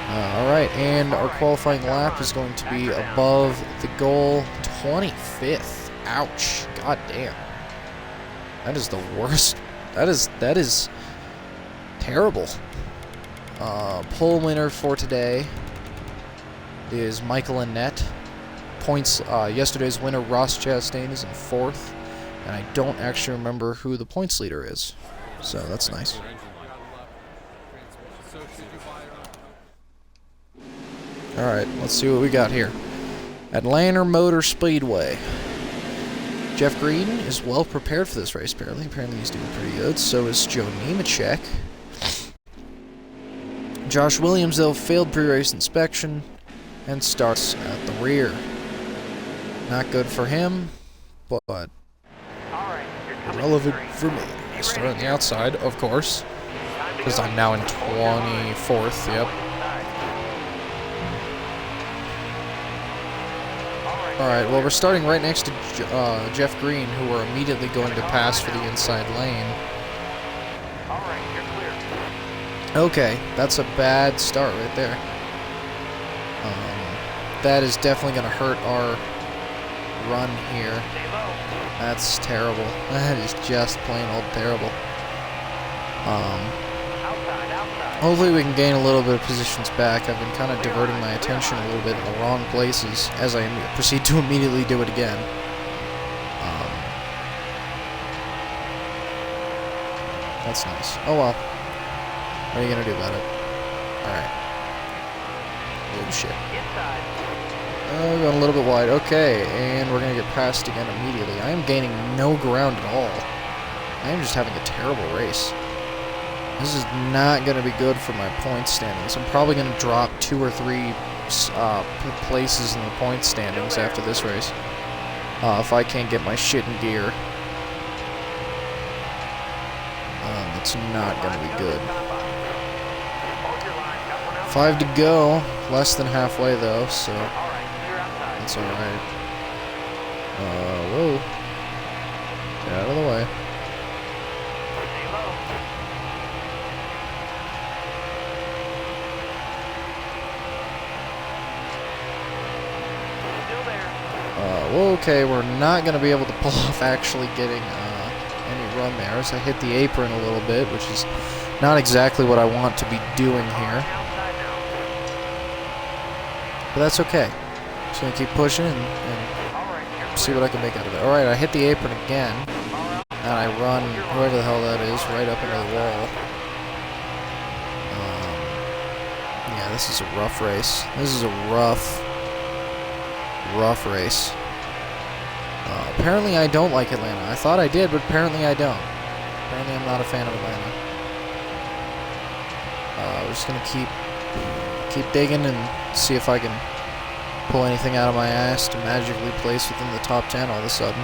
[SPEAKER 1] Alright, and our qualifying lap is going to be above the goal, 25th. Ouch. God damn. That is the worst. That is terrible. Pole winner for today is Michael Annett. Points, yesterday's winner, Ross Chastain, is in 4th. And I don't actually remember who the points leader is. So that's nice. Alright, let's see what we got here. Atlanta Motor Speedway. Jeff Green is well prepared for this race, apparently. Apparently he's doing pretty good. So is Joe Nemechek. Josh Williams, though, failed pre-race inspection and starts at the rear. Not good for him, but relevant for me. I start on the outside, of course, because I'm now in 24th, yep. Alright, well, we're starting right next to Jeff Green, who we're immediately going to pass for the inside lane. Okay, that's a bad start right there. That is definitely going to hurt our run here. That's terrible. That is just plain old terrible. Hopefully we can gain a little bit of positions back. I've been kind of diverting my attention a little bit in the wrong places as I proceed to immediately do it again. That's nice. Oh well. What are you gonna do about it? Alright. Oh shit. Oh, going a little bit wide. Okay, and we're gonna get passed again immediately. I am gaining no ground at all. I am just having a terrible race. This is not gonna be good for my point standings. I'm probably gonna drop 2 or 3 places in the point standings after this race. If I can't get my shit in gear. It's not gonna be good. 5 to go. Less than halfway though, so that's alright. Whoa. Get out of the way. Okay, we're not gonna be able to pull off actually getting any run there, so I hit the apron a little bit, which is not exactly what I want to be doing here. But that's okay. Just gonna keep pushing and see what I can make out of it. Alright, I hit the apron again, and I run, whoever the hell that is, right up into the wall. Yeah, this is a rough race. This is a rough race. Apparently I don't like Atlanta. I thought I did, but apparently I don't. Apparently I'm not a fan of Atlanta. We're just gonna keep digging and see if I can pull anything out of my ass to magically place within the top 10 all of a sudden.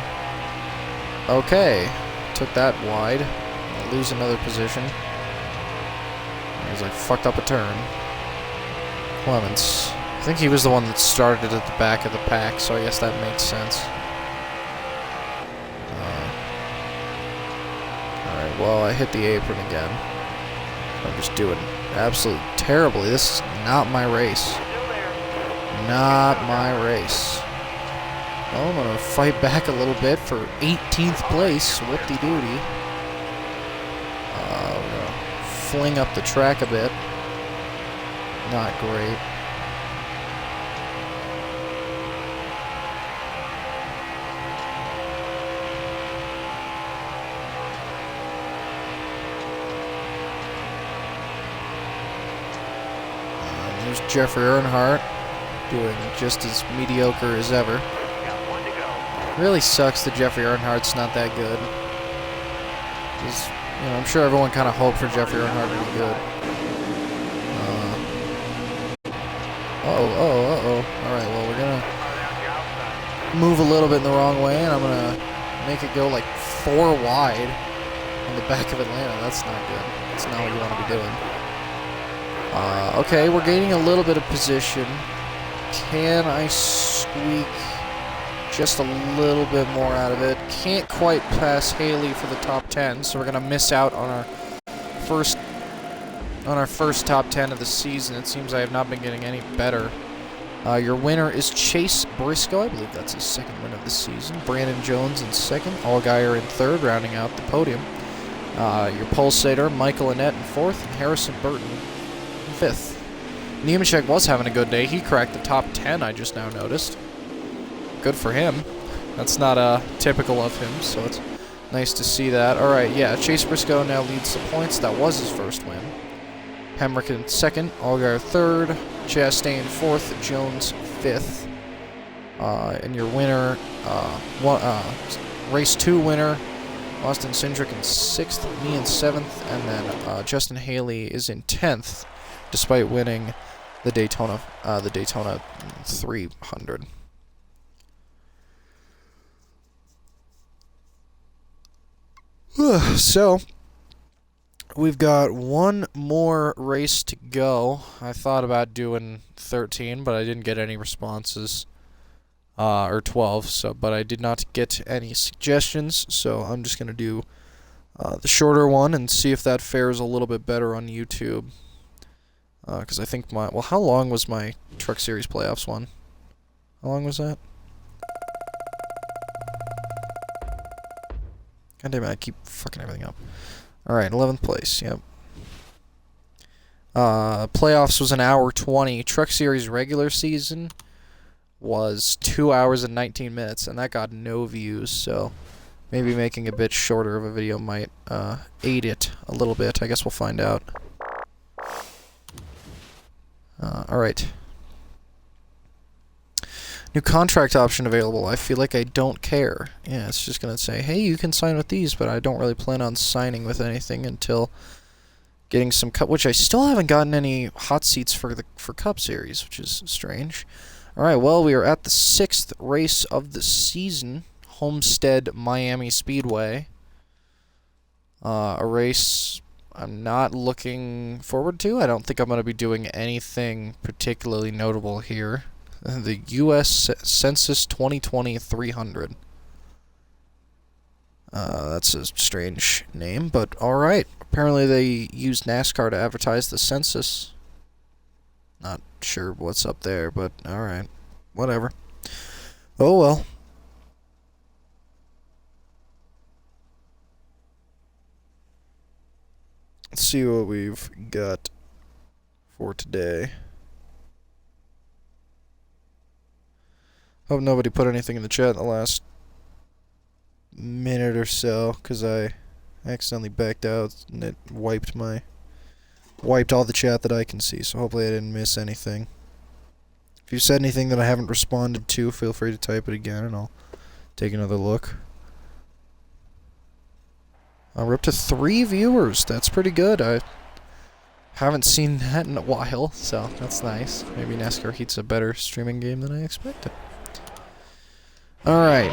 [SPEAKER 1] Okay, took that wide. I'll lose another position. As I fucked up a turn. Clements. I think he was the one that started at the back of the pack, so I guess that makes sense. Alright, well, I hit the apron again. I'm just doing absolutely terribly. This is not my race. Not my race. Well, I'm gonna fight back a little bit for 18th place. Whoop-de-doody. We're gonna fling up the track a bit. Not great. There's Jeffrey Earnhardt doing just as mediocre as ever. Really sucks that Jeffrey Earnhardt's not that good. You know, I'm sure everyone kind of hoped for Jeffrey Earnhardt to be good. Alright, well, we're gonna move a little bit in the wrong way, and I'm gonna make it go like 4 wide on the back of Atlanta. That's not good. That's not what you want to be doing. Okay, we're gaining a little bit of position. Can I squeak just a little bit more out of it? Can't quite pass Haley for the top 10, so we're gonna miss out on our first top 10 of the season. It seems I have not been getting any better. Your winner is Chase Briscoe. I believe that's his second win of the season. Brandon Jones in second. Allgaier in third, rounding out the podium. Your pulsator, Michael Annette in fourth, and Harrison Burton in fifth. Nemechek was having a good day. He cracked the top 10, I just now noticed. Good for him. That's not typical of him, so it's nice to see that. Alright, yeah, Chase Briscoe now leads the points. That was his first win. Hemrick in second, Allgaier third, Chastain fourth, Jones fifth. And your winner, race 2 winner, Austin Cindric in sixth, me in seventh, and then Justin Haley is in 10th, despite winning the Daytona 300. So, we've got one more race to go. I thought about doing 13, but I didn't get any responses. Or 12, but I did not get any suggestions, so I'm just going to do the shorter one and see if that fares a little bit better on YouTube. Because I think how long was my Truck Series Playoffs one? How long was that? God damn it, I keep fucking everything up. Alright, 11th place, yep. Playoffs was an hour 20. Truck Series regular season was 2 hours and 19 minutes, and that got no views, so maybe making a bit shorter of a video might aid it a little bit. I guess we'll find out. Alright. New contract option available. I feel like I don't care. Yeah, it's just going to say, hey, you can sign with these, but I don't really plan on signing with anything until getting some Cup, which I still haven't gotten any hot seats for Cup Series, which is strange. Alright, well, we are at the 6th race of the season, Homestead Miami Speedway. A race I'm not looking forward to. I don't think I'm going to be doing anything particularly notable here. The U.S. Census 2020 300. That's a strange name, but alright. Apparently they use NASCAR to advertise the census. Not sure what's up there, but alright. Whatever. Oh well. Let's see what we've got for today. Hope nobody put anything in the chat in the last minute or so, because I accidentally backed out and it wiped all the chat that I can see, so hopefully I didn't miss anything. If you said anything that I haven't responded to, feel free to type it again and I'll take another look. We're up to 3 viewers. That's pretty good. I haven't seen that in a while, so that's nice. Maybe NASCAR Heat's a better streaming game than I expected. Alright.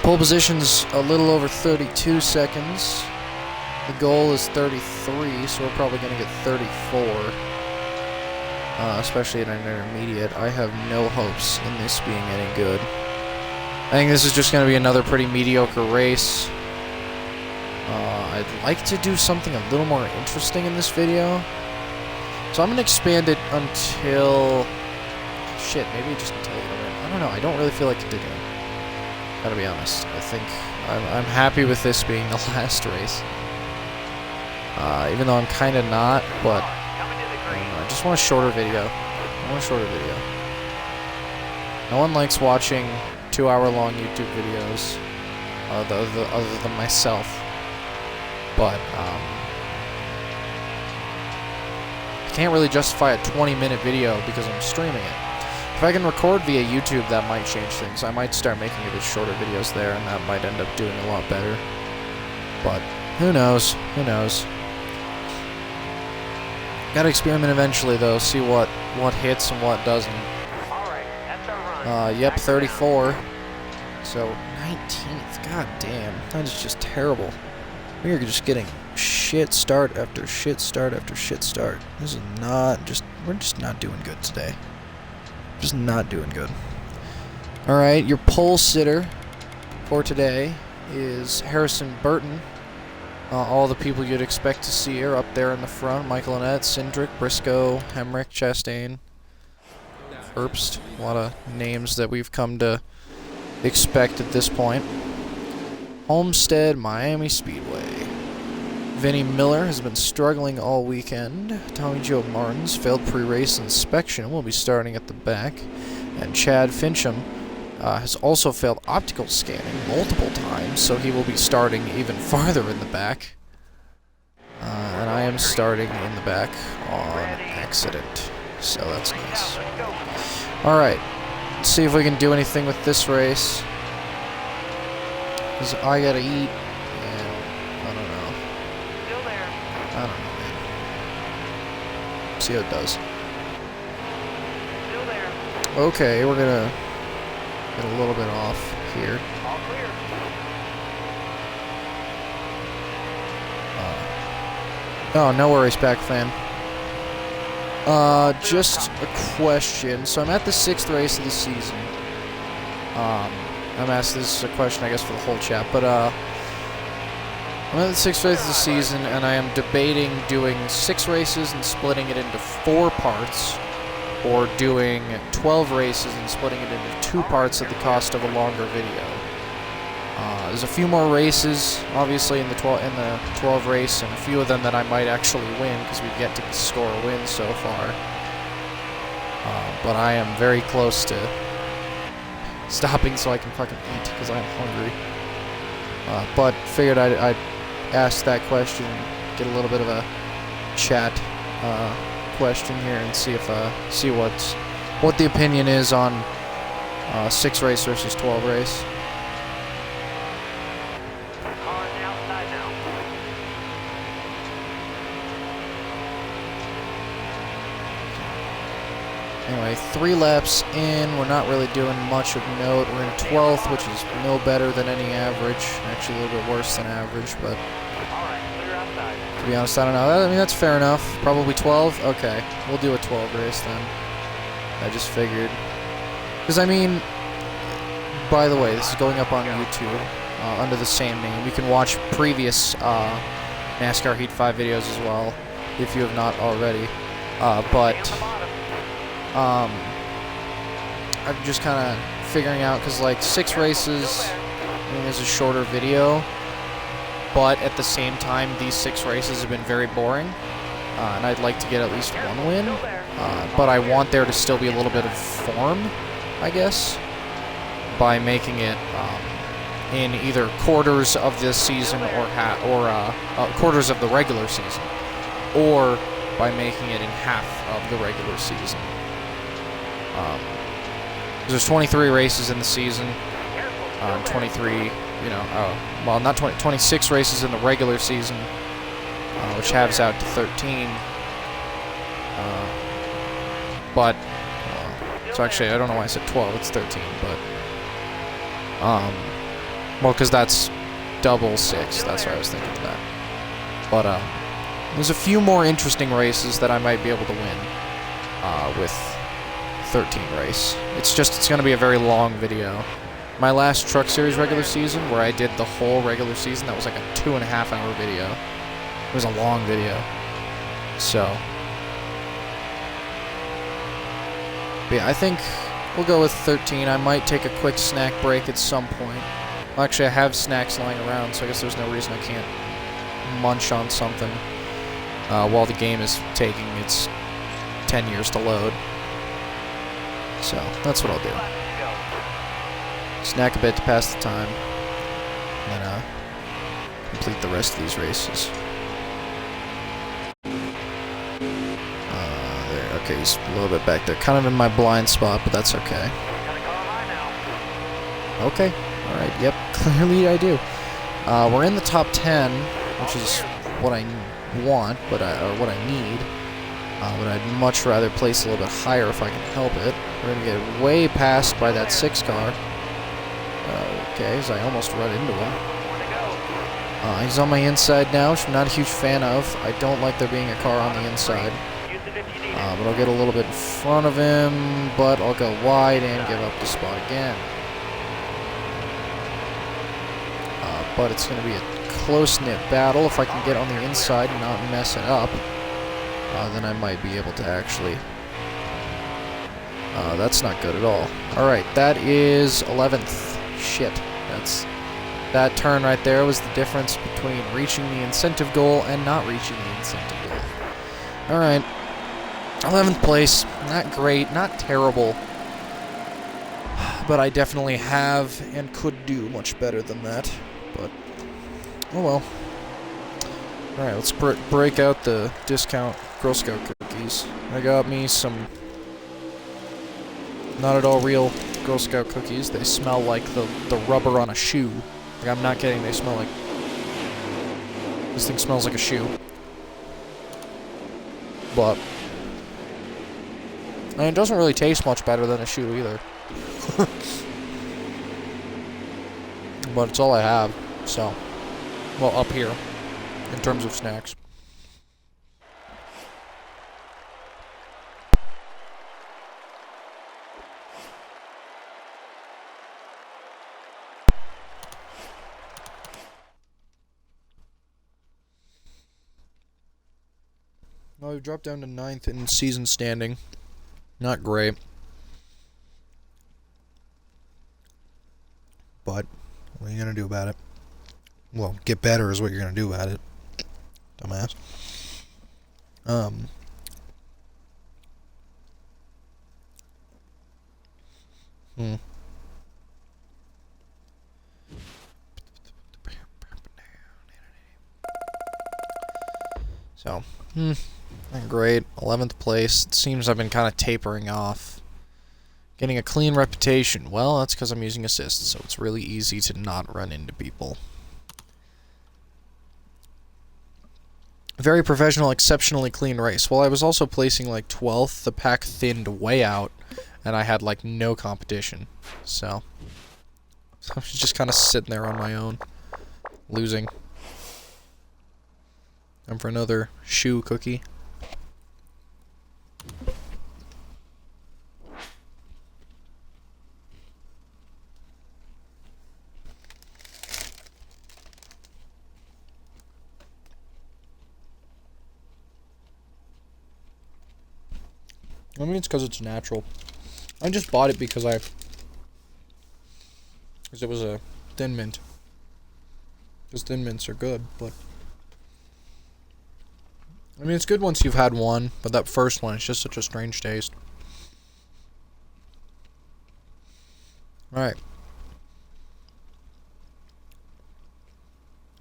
[SPEAKER 1] Pole position's a little over 32 seconds. The goal is 33, so we're probably going to get 34. Especially in an intermediate. I have no hopes in this being any good. I think this is just going to be another pretty mediocre race. I'd like to do something a little more interesting in this video. So I'm going to expand it until... Shit, maybe just until you win. I don't know, I don't really feel like digging it. Gotta be honest. I think I'm happy with this being the last race. Even though I'm kind of not, but... I just want a shorter video. No one likes watching 2-hour-long YouTube videos, other than myself. But, I can't really justify a 20-minute video because I'm streaming it. If I can record via YouTube, that might change things. I might start making a bit shorter videos there, and that might end up doing a lot better. But, who knows? Who knows? Gotta experiment eventually, though, see what hits and what doesn't.
[SPEAKER 2] Alright, that's our run.
[SPEAKER 1] Yep, 34. So, 19th. God damn. That is just terrible. We are just getting shit start after shit start after shit start. This is not just... We're just not doing good today. Just not doing good. Alright, your pole sitter for today is Harrison Burton. All the people you'd expect to see are up there in the front. Michael Annette, Cindric, Briscoe, Hemrick, Chastain, Herbst. A lot of names that we've come to expect at this point. Homestead Miami Speedway. Vinnie Miller has been struggling all weekend. Tommy Joe Martins failed pre-race inspection, will be starting at the back. And Chad Fincham has also failed optical scanning multiple times, so he will be starting even farther in the back. And I am starting in the back on accident, so that's nice. Alright, let's see if we can do anything with this race. Because I gotta eat, and I don't know.
[SPEAKER 2] Still there.
[SPEAKER 1] I don't know, man. See how it does.
[SPEAKER 2] Still there.
[SPEAKER 1] Okay, we're gonna get a little bit off here.
[SPEAKER 2] All clear.
[SPEAKER 1] Oh, no worries, back fan. Just a question. So I'm at the 6th race of the season. I'm asked this is a question, I guess, for the whole chat, but I'm at the 6th race of the season, and I am debating doing 6 races and splitting it into 4 parts, or doing 12 races and splitting it into 2 parts at the cost of a longer video. There's a few more races, obviously, in the 12 race, and a few of them that I might actually win because we get to score a win so far. But I am very close to stopping so I can fucking eat because I'm hungry. But figured I'd ask that question, get a little bit of a chat question here, and see what the opinion is on 6 race versus 12 race. Anyway, 3 laps in, we're not really doing much of note. We're in 12th, which is no better than any average. Actually, a little bit worse than average, but to be honest, I don't know. I mean, that's fair enough. Probably 12? Okay, we'll do a 12 race then. I just figured. Because, I mean, by the way, this is going up on YouTube under the same name. You can watch previous NASCAR Heat 5 videos as well, if you have not already. I'm just kind of figuring out, because like 6 races, I mean, is a shorter video, but at the same time, these 6 races have been very boring, and I'd like to get at least 1 win, but I want there to still be a little bit of form, I guess, by making it in either quarters of this season or quarters of the regular season, or by making it in half of the regular season. There's 23 races in the season, 23, well, not 26 races in the regular season, which halves out to 13. So actually, I don't know why I said 12, it's 13, but, well, because that's double 6, that's why I was thinking of that. But, there's a few more interesting races that I might be able to win, with 13 race. It's going to be a very long video. My last Truck Series regular season, where I did the whole regular season, that was like a 2.5-hour video. It was a long video. So, but yeah, I think we'll go with 13. I might take a quick snack break at some point. Well, actually, I have snacks lying around, so I guess there's no reason I can't munch on something while the game is taking its 10 years to load. So, that's what I'll do. Snack a bit to pass the time, and then complete the rest of these races. There, okay, he's a little bit back there. Kind of in my blind spot, but that's okay. Okay, alright, yep, clearly I do. We're in the top 10, which is what I want, or what I need. But I'd much rather place a little bit higher if I can help it. We're going to get way passed by that 6 car. Okay, so I almost run into him. He's on my inside now, which I'm not a huge fan of. I don't like there being a car on the inside. But I'll get a little bit in front of him, but I'll go wide and give up the spot again. But it's going to be a close-knit battle. If I can get on the inside and not mess it up, then I might be able to actually... that's not good at all. Alright, that is 11th. Shit. That turn right there was the difference between reaching the incentive goal and not reaching the incentive goal. Alright. 11th place. Not great, not terrible. But I definitely have and could do much better than that. But, oh well. Alright, let's break out the discount Girl Scout cookies. I got me some not at all real Girl Scout cookies. They smell like the rubber on a shoe. Like, I'm not kidding, they smell like... This thing smells like a shoe. But... and it doesn't really taste much better than a shoe either. But it's all I have, so... well, up here, in terms of snacks. Well, we've dropped down to 9th in season standing. Not great. But What are you gonna do about it? Well, get better is what you're gonna do about it, dumbass. So, not great. 11th place. It seems I've been kind of tapering off. Getting a clean reputation. Well, that's because I'm using assist, so it's really easy to not run into people. Very professional, exceptionally clean race. Well, I was also placing like 12th. The pack thinned way out, and I had like no competition. So I was just kind of sitting there on my own, losing. Time for another shoe cookie. I mean, it's because it's natural. I just bought it because it was a Thin Mint. Because Thin Mints are good, but I mean, it's good once you've had one, but that first one, it's just such a strange taste. Alright.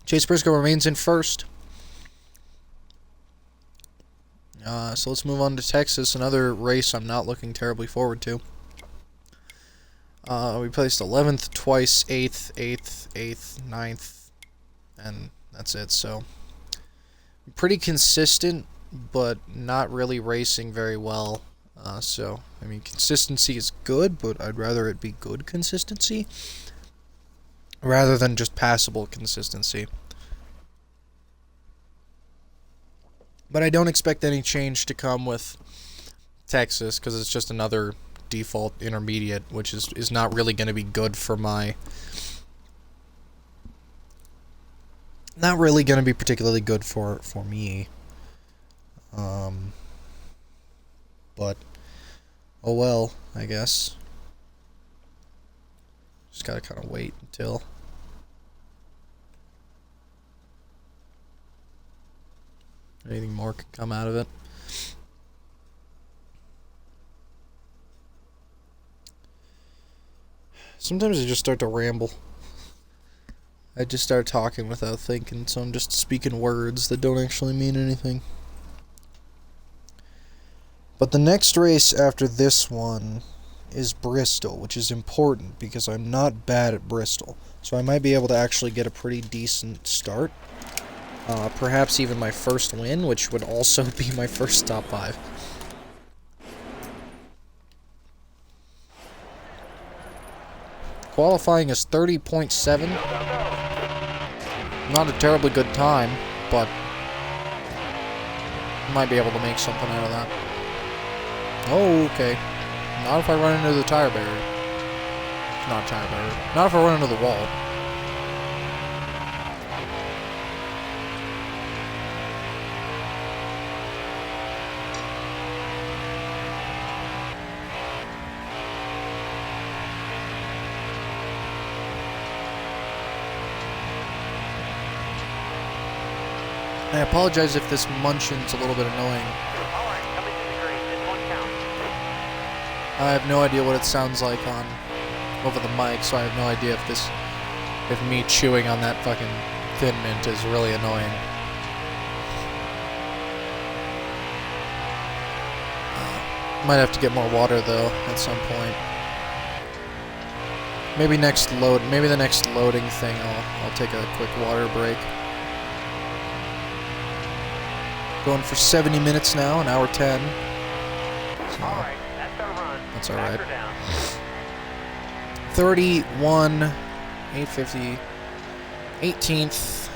[SPEAKER 1] Chase Briscoe remains in first. So let's move on to Texas, another race I'm not looking terribly forward to. We placed 11th twice, 8th, 9th, and that's it. So, pretty consistent, but not really racing very well. So, I mean, consistency is good, but I'd rather it be good consistency rather than just passable consistency. But I don't expect any change to come with Texas, because it's just another default intermediate, which is not really going to be good for my... Not really going to be particularly good for me. But, oh well, I guess. Just gotta kind of wait until... anything more can come out of it. Sometimes I just start to ramble. I just start talking without thinking, so I'm just speaking words that don't actually mean anything. But the next race after this one is Bristol, which is important because I'm not bad at Bristol. So I might be able to actually get a pretty decent start. Perhaps even my first win, which would also be my first top 5. Qualifying is 30.7. Not a terribly good time, but might be able to make something out of that. Oh, okay. Not if I run into the tire barrier. Not tire barrier. Not if I run into the wall. I apologize if this munchin's a little bit annoying.
[SPEAKER 2] Alright, coming to the green. This one counts.
[SPEAKER 1] I have no idea what it sounds like over the mic, so I have no idea if me chewing on that fucking Thin Mint is really annoying. Might have to get more water though at some point. Maybe the next loading thing I'll take a quick water break. Going for 70 minutes now, an hour 10. So,
[SPEAKER 2] Alright, that's our run.
[SPEAKER 1] That's alright. 31, 850, 18th.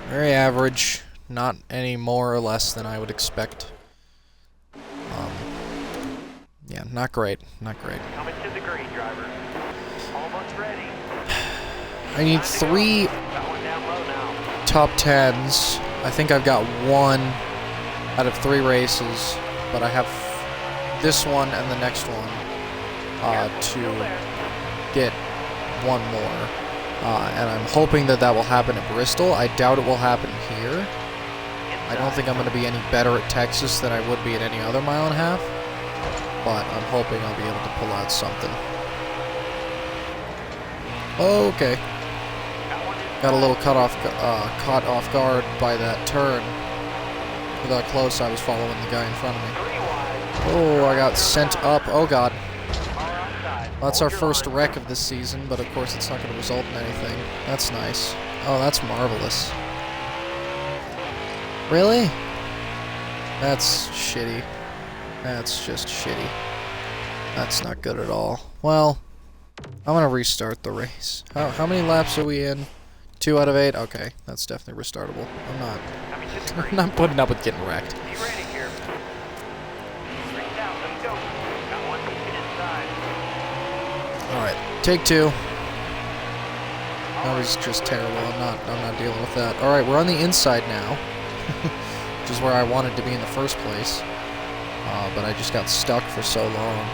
[SPEAKER 1] Very average. Not any more or less than I would expect. Yeah, not great. Not great.
[SPEAKER 2] Coming to the green, driver. Almost ready.
[SPEAKER 1] I need 3
[SPEAKER 2] Got one down low now.
[SPEAKER 1] top 10s. I think I've got 1 out of 3 races, but I have this one and the next one to get 1 more. And I'm hoping that that will happen at Bristol. I doubt it will happen here. I don't think I'm going to be any better at Texas than I would be at any other mile and a half. But I'm hoping I'll be able to pull out something. Okay. Got a little caught off guard by that turn. Look how close I was following the guy in front of me. Oh, I got sent up. Oh, God. That's our first wreck of this season, but of course it's not going to result in anything. That's nice. Oh, that's marvelous. Really? That's shitty. That's just shitty. That's not good at all. Well, I'm going to restart the race. How many laps are we in? 2 out of 8? Okay, that's definitely restartable. I'm not putting up with getting wrecked. Alright, take 2. That was just terrible. I'm not dealing with that. Alright, we're on the inside now. Which is where I wanted to be in the first place. But I just got stuck for so long.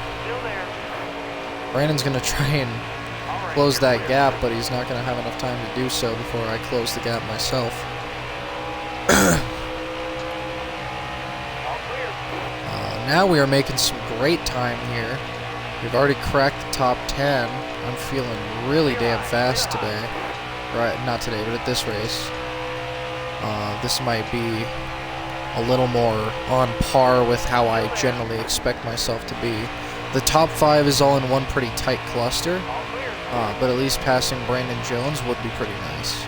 [SPEAKER 1] Brandon's gonna try and close that gap, but he's not gonna have enough time to do so before I close the gap myself. Now we are making some great time here. We've already cracked the top 10. I'm feeling really damn fast today. Right, not today, but at this race. This might be a little more on par with how I generally expect myself to be. The top 5 is all in one pretty tight cluster, but at least passing Brandon Jones would be pretty nice.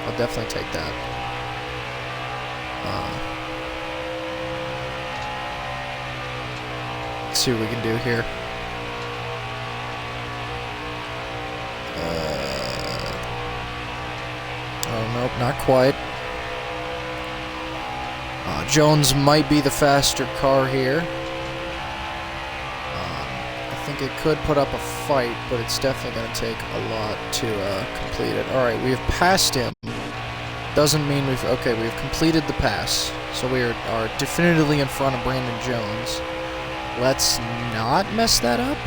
[SPEAKER 1] I'll definitely take that. Let's see what we can do here. Oh, nope, not quite. Jones might be the faster car here. I think it could put up a fight, but it's definitely going to take a lot to complete it. Alright, we have passed him. Doesn't mean we've completed the pass. So we are definitively in front of Brandon Jones. Let's not mess that up.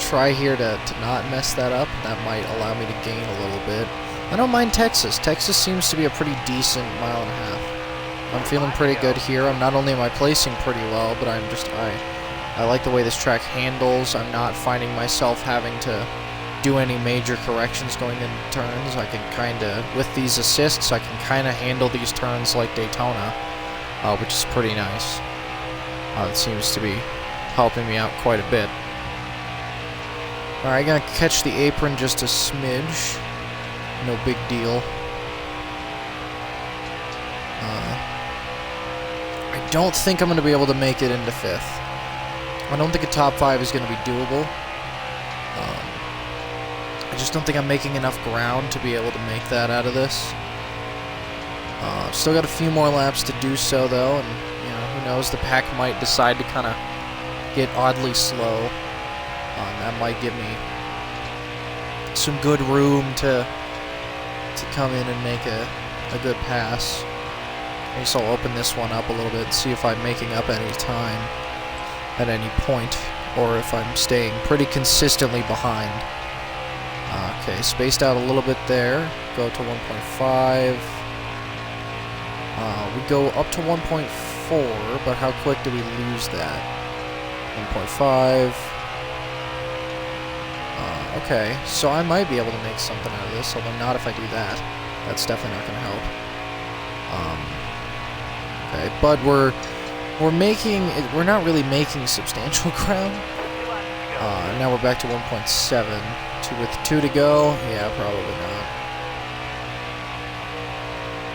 [SPEAKER 1] Try here to not mess that up. That might allow me to gain a little bit. I don't mind Texas. Texas seems to be a pretty decent mile and a half. I'm feeling pretty good here. Not only am I placing pretty well, but I like the way this track handles. I'm not finding myself having to do any major corrections going into turns. I can kind of, with these assists, I can kind of handle these turns like Daytona, which is pretty nice. It seems to be helping me out quite a bit. Alright, gonna catch the apron just a smidge. No big deal. I don't think I'm gonna be able to make it into 5th. I don't think a top 5 is gonna be doable. I just don't think I'm making enough ground to be able to make that out of this. Still got a few more laps to do so, though, and who knows, the pack might decide to kind of get oddly slow. That might give me some good room to come in and make a good pass. I guess I'll open this one up a little bit and see if I'm making up any time at any point, or if I'm staying pretty consistently behind. Okay, spaced out a little bit there. Go to 1.5. We go up to 1.4, but how quick do we lose that? 1.5. Okay, so I might be able to make something out of this, although not if I do that. That's definitely not going to help. Okay, but we're not really making substantial ground. Now we're back to 1.7. With 2 to go? Yeah, probably not.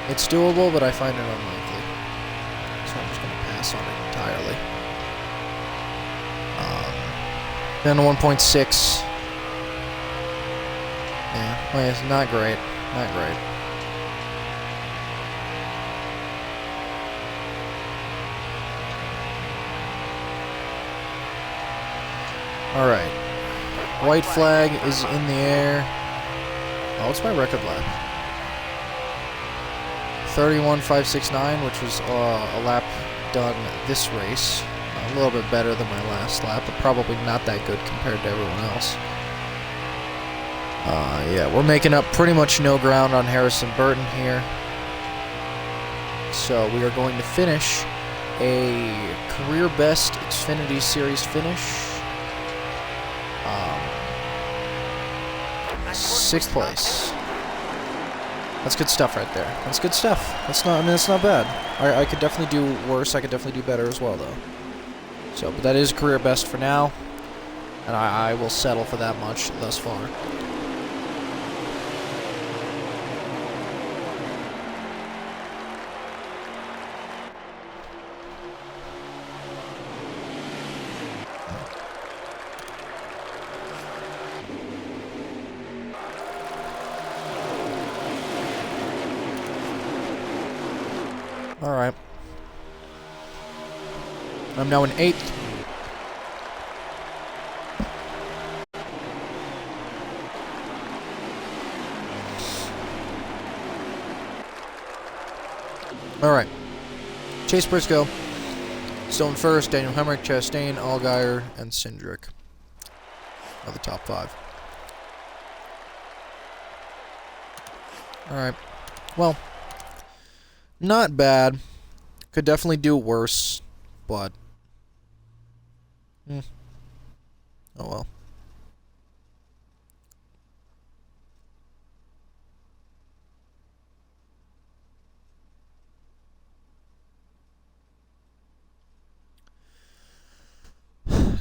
[SPEAKER 1] It's doable, but I find it unlikely. So I'm just going to pass on it entirely. Down to 1.6. Yeah, well, it's not great. Not great. Alright. White flag is in the air. Oh, what's my record lap? 31.569, which was a lap done this race. A little bit better than my last lap, but probably not that good compared to everyone else. Yeah, we're making up pretty much no ground on Harrison Burton here. So we are going to finish a career best Xfinity Series finish. 6th place. That's good stuff right there. That's good stuff. That's not. I mean, that's not bad. I could definitely do worse. I could definitely do better as well, though. So, but that is career best for now, and I will settle for that much thus far. Alright. I'm now in 8th. Alright. Chase Briscoe. Still in first. Daniel Hemrick, Chastain, Allgaier, and Cindric are the top 5. Alright. Well, not bad. Could definitely do worse, but oh well.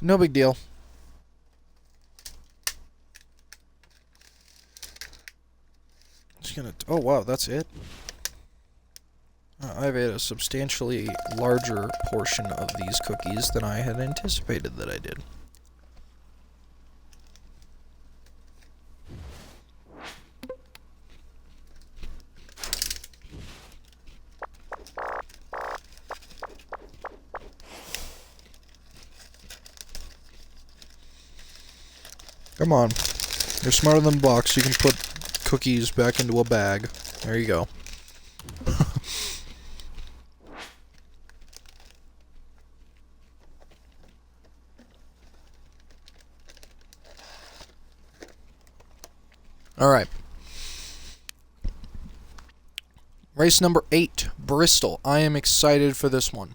[SPEAKER 1] No big deal. Just gonna. Oh wow, that's it. I've ate a substantially larger portion of these cookies than I had anticipated that I did. Come on. You're smarter than Bucks. You can put cookies back into a bag. There you go. Alright. Race number 8, Bristol. I am excited for this one.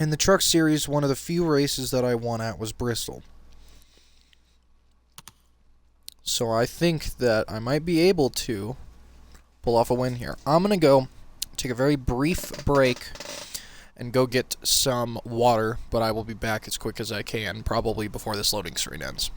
[SPEAKER 1] In the Truck Series, one of the few races that I won at was Bristol. So I think that I might be able to pull off a win here. I'm going to go take a very brief break and go get some water, but I will be back as quick as I can, probably before this loading screen ends.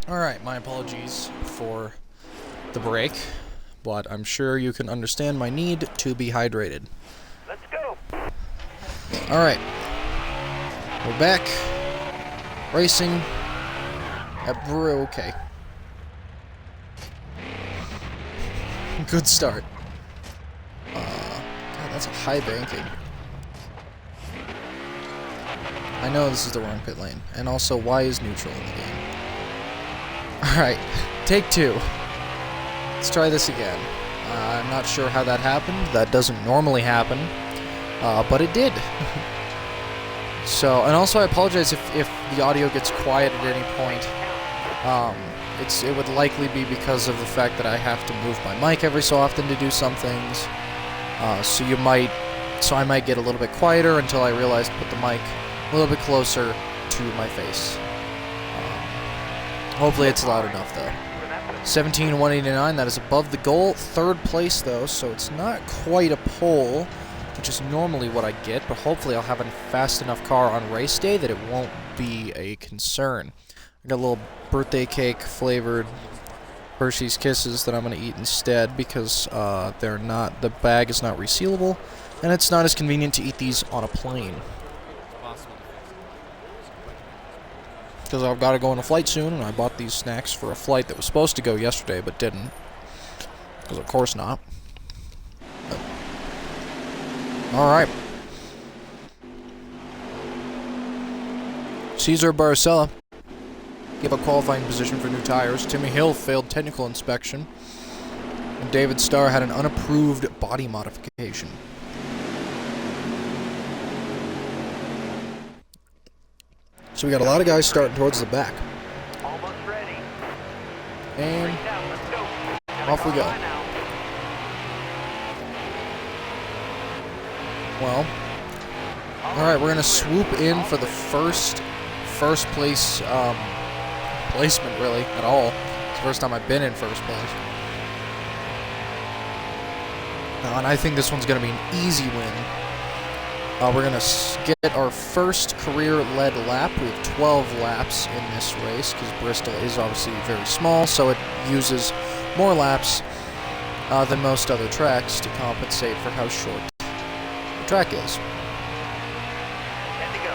[SPEAKER 1] Alright, my apologies for the break, but I'm sure you can understand my need to be hydrated.
[SPEAKER 2] Let's go.
[SPEAKER 1] Alright, we're back, racing at okay. Good start. God, that's a high banking. I know this is the wrong pit lane, and also, why is neutral in the game? Alright, take 2. Let's try this again. I'm not sure how that happened. That doesn't normally happen, but it did. So, and also I apologize if the audio gets quiet at any point. it would likely be because of the fact that I have to move my mic every so often to do some things. So I might get a little bit quieter until I realize to put the mic a little bit closer to my face. Hopefully it's loud enough though. 17,189, that is above the goal. Third place though, so it's not quite a pole, which is normally what I get, but hopefully I'll have a fast enough car on race day that it won't be a concern. I got a little birthday cake flavored Hershey's Kisses that I'm going to eat instead because the bag is not resealable, and it's not as convenient to eat these on a plane. Because I've got to go on a flight soon, and I bought these snacks for a flight that was supposed to go yesterday but didn't. Because of course not. Alright. Cesar Barcella gave up qualifying position for new tires. Timmy Hill failed technical inspection. And David Starr had an unapproved body modification. So we got a lot of guys starting towards the back.
[SPEAKER 2] Almost ready.
[SPEAKER 1] And
[SPEAKER 2] Down, let's go.
[SPEAKER 1] off we go.
[SPEAKER 2] Now.
[SPEAKER 1] Well, alright, we're going to swoop in for the first place placement, really, at all. It's the first time I've been in first place. And I think this one's going to be an easy win. We're going to get our first career-led lap. We have 12 laps in this race because Bristol is obviously very small, so it uses more laps than most other tracks to compensate for how short the track is.
[SPEAKER 2] Good to go.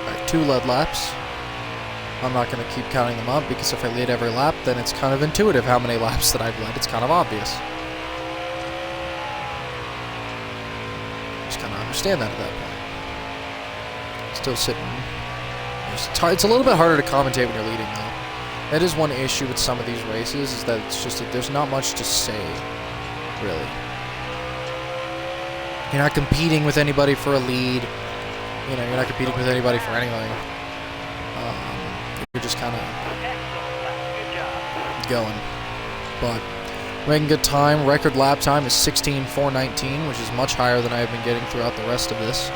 [SPEAKER 1] Alright, 2 lead laps. I'm not going to keep counting them up because if I lead every lap, then it's kind of intuitive how many laps that I've led. It's kind of obvious. Just kind of understand that at that point. Still sitting. It's a little bit harder to commentate when you're leading, though. That is one issue with some of these races, is that it's just that there's not much to say, really. You're not competing with anybody for a lead. You know, you're not competing with anybody for anything. You're just kind of going. But making good time. Record lap time is 16:4:19, which is much higher than I have been getting throughout the rest of this.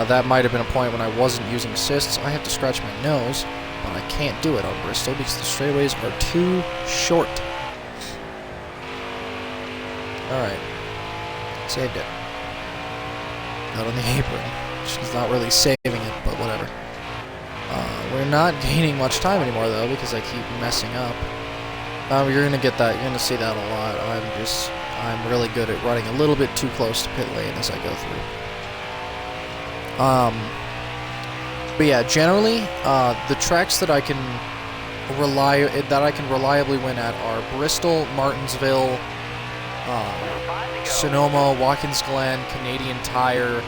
[SPEAKER 1] That might have been a point when I wasn't using assists. I have to scratch my nose, but I can't do it on Bristol because the straightaways are too short. Alright. Saved it. Not on the apron. She's not really saving it, but whatever. We're not gaining much time anymore, though, because I keep messing up. You're going to get that. You're going to see that a lot. I'm really good at running a little bit too close to pit lane as I go through. But yeah, generally, the tracks that I can reliably win at are Bristol, Martinsville, Sonoma, Watkins Glen, Canadian Tire,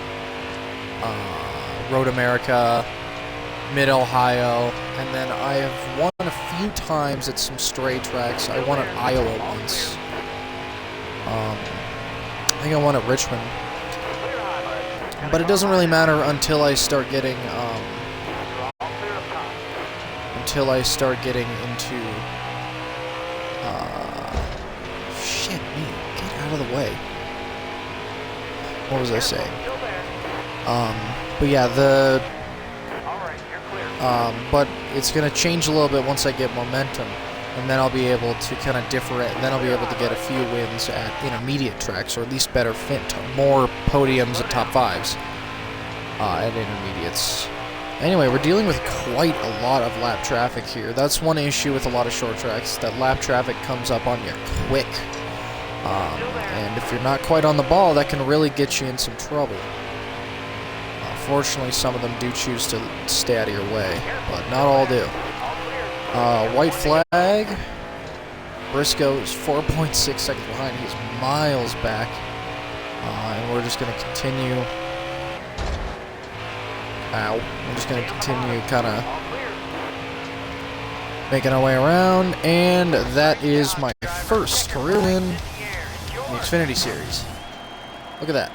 [SPEAKER 1] Road America, Mid-Ohio, and then I have won a few times at some stray tracks. I won at Iowa once. I think I won at Richmond. But it doesn't really matter until I start getting, into, shit, me, get out of the way. What was I saying? But yeah, but it's going to change a little bit once I get momentum, and then I'll be able to kind of then I'll be able to get a few wins at intermediate tracks, or at least better fit, more podiums and top 5s at intermediates. Anyway, we're dealing with quite a lot of lap traffic here. That's one issue with a lot of short tracks, that lap traffic comes up on you quick. And if you're not quite on the ball, that can really get you in some trouble. Fortunately, some of them do choose to stay out of your way, but not all do. White flag. Briscoe is 4.6 seconds behind. He's miles back. And we're just going to continue. We're just going to continue kind of making our way around. And that is my first career win in the Xfinity Series. Look at that.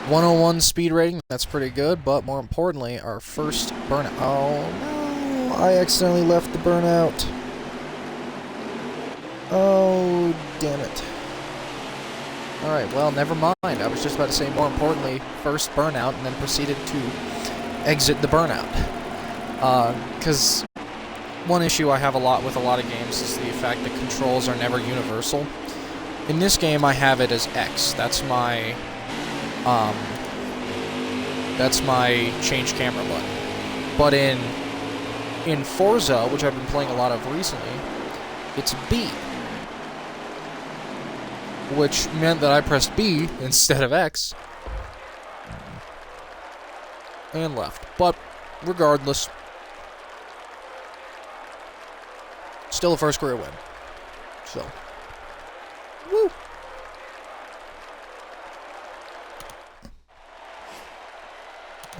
[SPEAKER 1] 101 speed rating, that's pretty good, but more importantly, our first burnout. Oh, no. I accidentally left the burnout. Oh, damn it. Alright, well, never mind. I was just about to say, more importantly, first burnout, and then proceeded to exit the burnout. Because one issue I have with a lot of games is the fact that controls are never universal. In this game, I have it as X. That's my change camera button. But in Forza, which I've been playing a lot of recently, it's B. Which meant that I pressed B instead of X. And left. But, regardless, still a first career win. So, woo!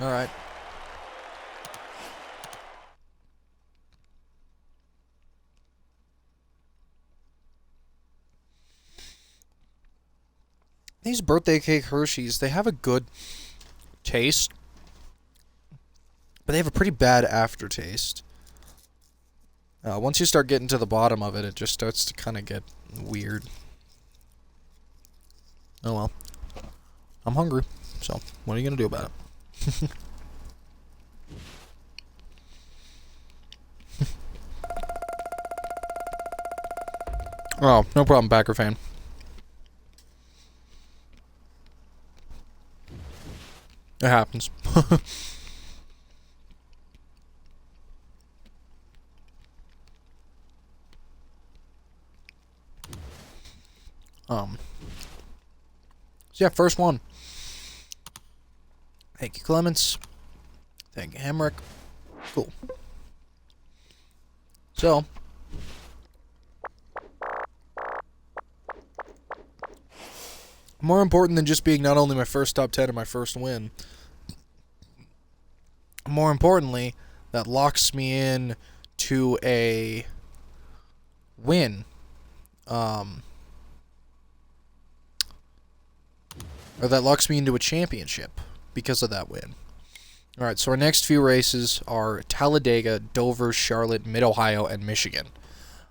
[SPEAKER 1] Alright. These birthday cake Hershey's, they have a good taste, but they have a pretty bad aftertaste. Once you start getting to the bottom of it, it just starts to kind of get weird. Oh well. I'm hungry, so what are you going to do about it? Oh, no problem, Packer fan. It happens. So yeah, first one. Thank you, Clements. Thank you, Hemrick. Cool. So, more important than just being not only my first top 10 and my first win, more importantly, that locks me in to a win. Or that locks me into a championship because of that win. Alright, so our next few races are Talladega, Dover, Charlotte, Mid-Ohio, and Michigan.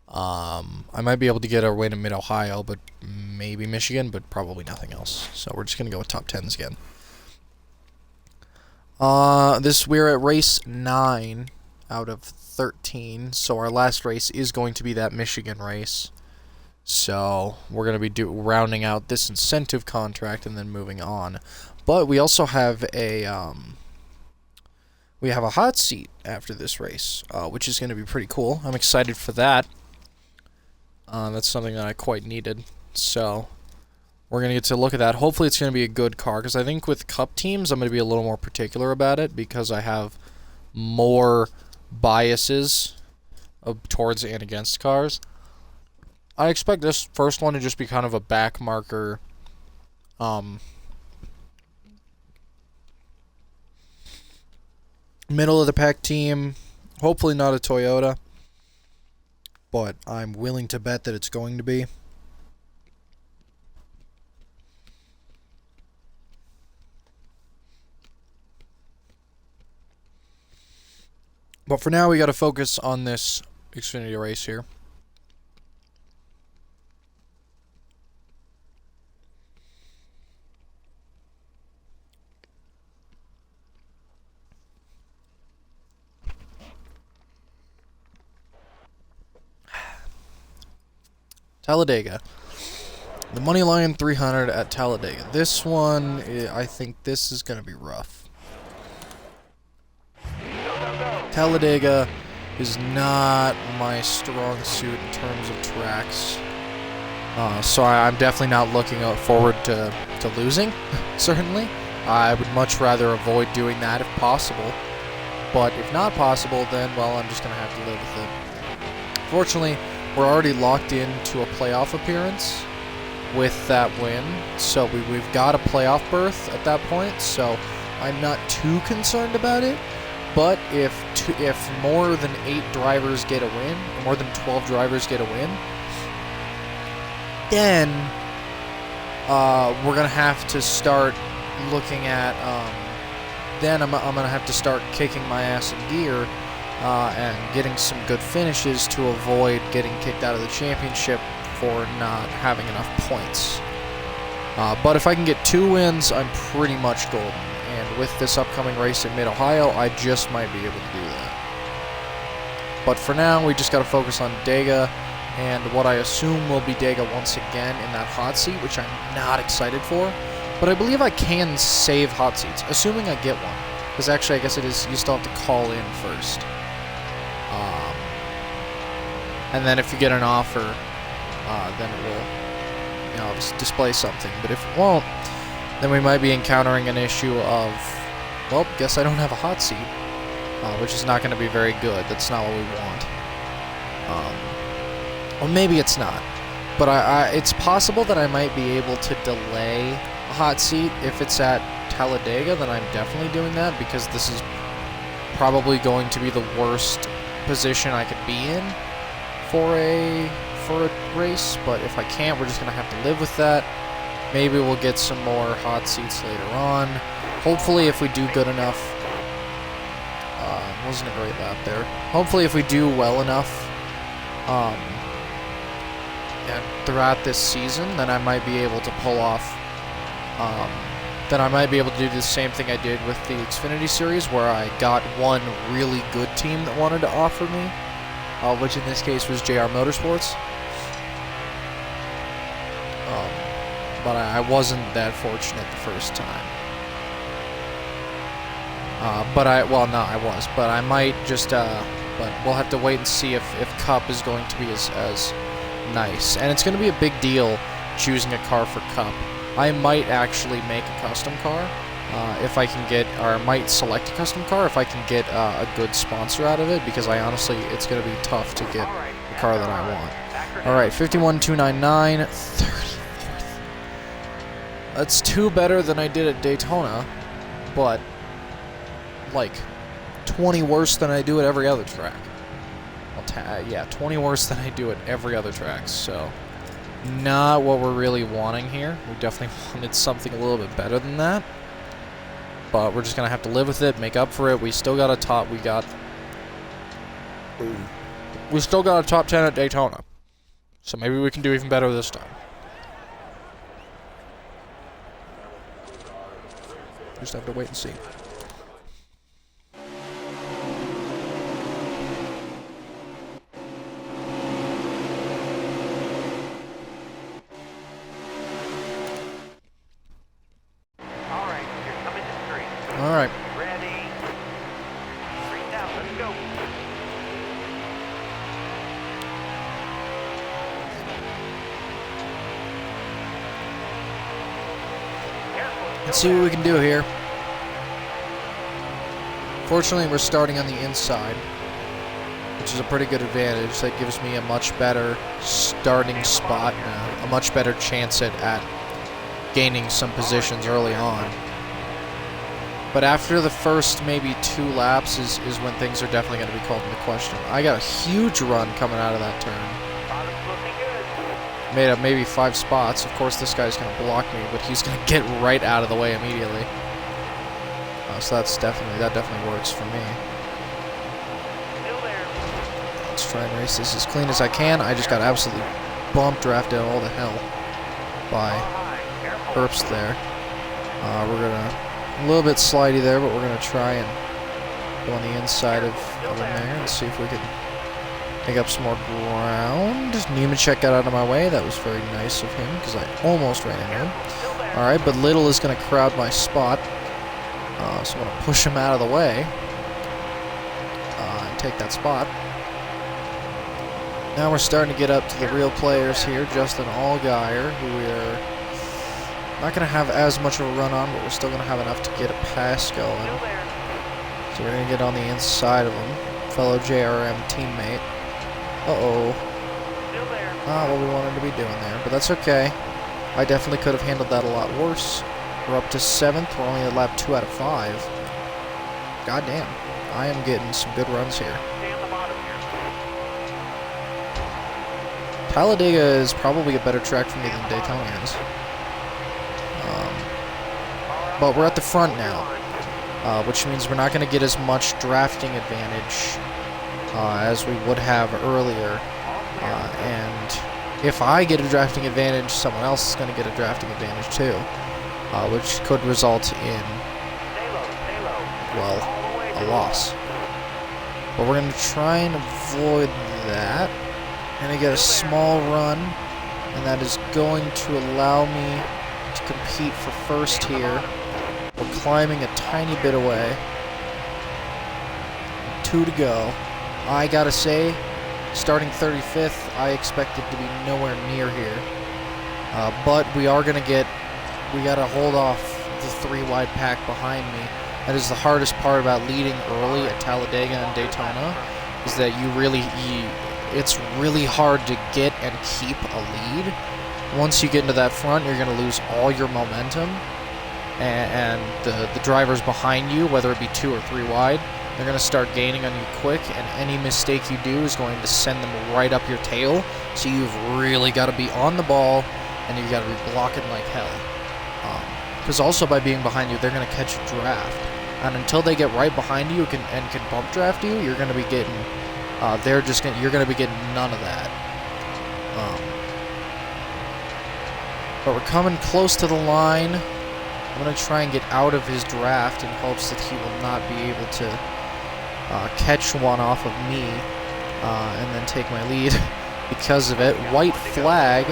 [SPEAKER 1] I might be able to get our win in Mid-Ohio, but maybe Michigan, but probably nothing else. So we're just going to go with top 10s again. We're at race 9 out of 13, so our last race is going to be that Michigan race. So we're going to be rounding out this incentive contract and then moving on. But we also have a hot seat after this race, which is going to be pretty cool. I'm excited for that. That's something that I quite needed. So we're going to get to look at that. Hopefully it's going to be a good car, because I think with Cup teams I'm going to be a little more particular about it, because I have more biases towards and against cars. I expect this first one to just be kind of a back marker, middle of the pack team. Hopefully not a Toyota, but I'm willing to bet that it's going to be. But for now, we got to focus on this Xfinity race here. Talladega. The money line 300 at Talladega. This one, I think this is going to be rough. Talladega is not my strong suit in terms of tracks. So I'm definitely not looking forward to losing, certainly. I would much rather avoid doing that if possible. But if not possible, then, well, I'm just going to have to live with it. Fortunately, we're already locked into a playoff appearance with that win, so we've got a playoff berth at that point, so I'm not too concerned about it. But if more than 8 drivers get a win, or more than 12 drivers get a win, then we're going to have to start looking at, then I'm going to have to start kicking my ass in gear and getting some good finishes to avoid getting kicked out of the championship for not having enough points. But if I can get 2 wins, I'm pretty much golden. And with this upcoming race in Mid-Ohio, I just might be able to do that. But for now, we just got to focus on Dega and what I assume will be Dega once again in that hot seat, which I'm not excited for. But I believe I can save hot seats, assuming I get one. Because actually, I guess it is, you still have to call in first. And then if you get an offer, then it will, just display something. But if it won't, then we might be encountering an issue of, well, guess I don't have a hot seat, which is not going to be very good. That's not what we want. Or maybe it's not. But it's possible that I might be able to delay a hot seat. If it's at Talladega, then I'm definitely doing that, because this is probably going to be the worst position I could be in for a race. But if I can't, we're just going to have to live with that. Maybe we'll get some more hot seats later on. Hopefully, if we do good enough. Wasn't a great lap there. Hopefully, if we do well enough throughout this season, then I might be able to pull off. Then I might be able to do the same thing I did with the Xfinity series, where I got one really good team that wanted to offer me, which in this case was JR Motorsports. But I wasn't that fortunate the first time. But I was. But I might just, but we'll have to wait and see if Cup is going to be as nice. And it's going to be a big deal choosing a car for Cup. I might actually make a custom car if I can get, or I might select a custom car if I can get a good sponsor out of it, because it's going to be tough to get the car that I want. Alright, 51.299, 34th. That's 2 better than I did at Daytona, but like 20 worse than I do at every other track. Yeah, 20 worse than I do at every other track, so not what we're really wanting here. We definitely wanted something a little bit better than that, but we're just gonna have to live with it, make up for it. We still got a top. We still got a top 10 at Daytona, so maybe we can do even better this time. Just have to wait and see. Alright.
[SPEAKER 2] Ready. 3,000, let's go.
[SPEAKER 1] Let's see what we can do here. Fortunately, we're starting on the inside, which is a pretty good advantage. That gives me a much better starting spot and a much better chance at gaining some positions early on. But after the first maybe 2 laps is when things are definitely going to be called into question. I got a huge run coming out of that turn. Made up maybe 5 spots. Of course, this guy's going to block me, but he's going to get right out of the way immediately. So that definitely works for me. Let's try and race this as clean as I can. I just got absolutely bump drafted all to hell by Herbst there. We're gonna a little bit slidey there, but we're gonna try and go on the inside of him there and see if we can pick up some more ground. Nemechek got out of my way. That was very nice of him, because I almost ran into him. Alright, but Little is going to crowd my spot. So I'm going to push him out of the way. And take that spot. Now we're starting to get up to the real players here. Justin Allgaier, who we're not going to have as much of a run on, but we're still going to have enough to get a pass going. So we're going to get on the inside of him. Fellow JRM teammate. Uh-oh. Not what we wanted to be doing there, but that's okay. I definitely could have handled that a lot worse. We're up to 7th. We're only at lap 2 out of 5. God damn. I am getting some good runs here. Talladega is probably a better track for me than Daytona is. But we're at the front now, which means we're not going to get as much drafting advantage as we would have earlier. And if I get a drafting advantage, someone else is going to get a drafting advantage too, which could result in, well, a loss. But we're going to try and avoid that. Going to get a small run, and that is going to allow me to compete for first here. We're climbing a tiny bit away. 2 to go. I gotta say, starting 35th, I expected to be nowhere near here. But we gotta hold off the 3 wide pack behind me. That is the hardest part about leading early at Talladega and Daytona, is that it's really hard to get and keep a lead. Once you get into that front, you're gonna lose all your momentum, and the drivers behind you, whether it be 2 or 3 wide, they're going to start gaining on you quick, and any mistake you do is going to send them right up your tail. So you've really got to be on the ball, and you've got to be blocking like hell. Because also by being behind you, they're going to catch a draft, and until they get right behind you and can bump draft you, you're going to be getting, you're going to be getting none of that. But we're coming close to the line. I'm going to try and get out of his draft in hopes that he will not be able to catch one off of me and then take my lead because of it. White flag.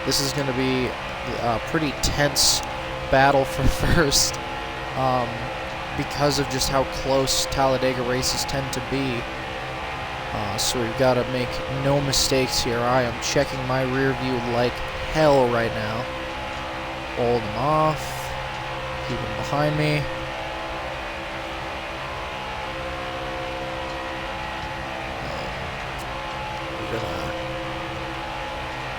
[SPEAKER 1] This is going to be a pretty tense battle for first because of just how close Talladega races tend to be. So we've got to make no mistakes here. I am checking my rear view like hell right now. Hold him off. Keep him behind me. We're gonna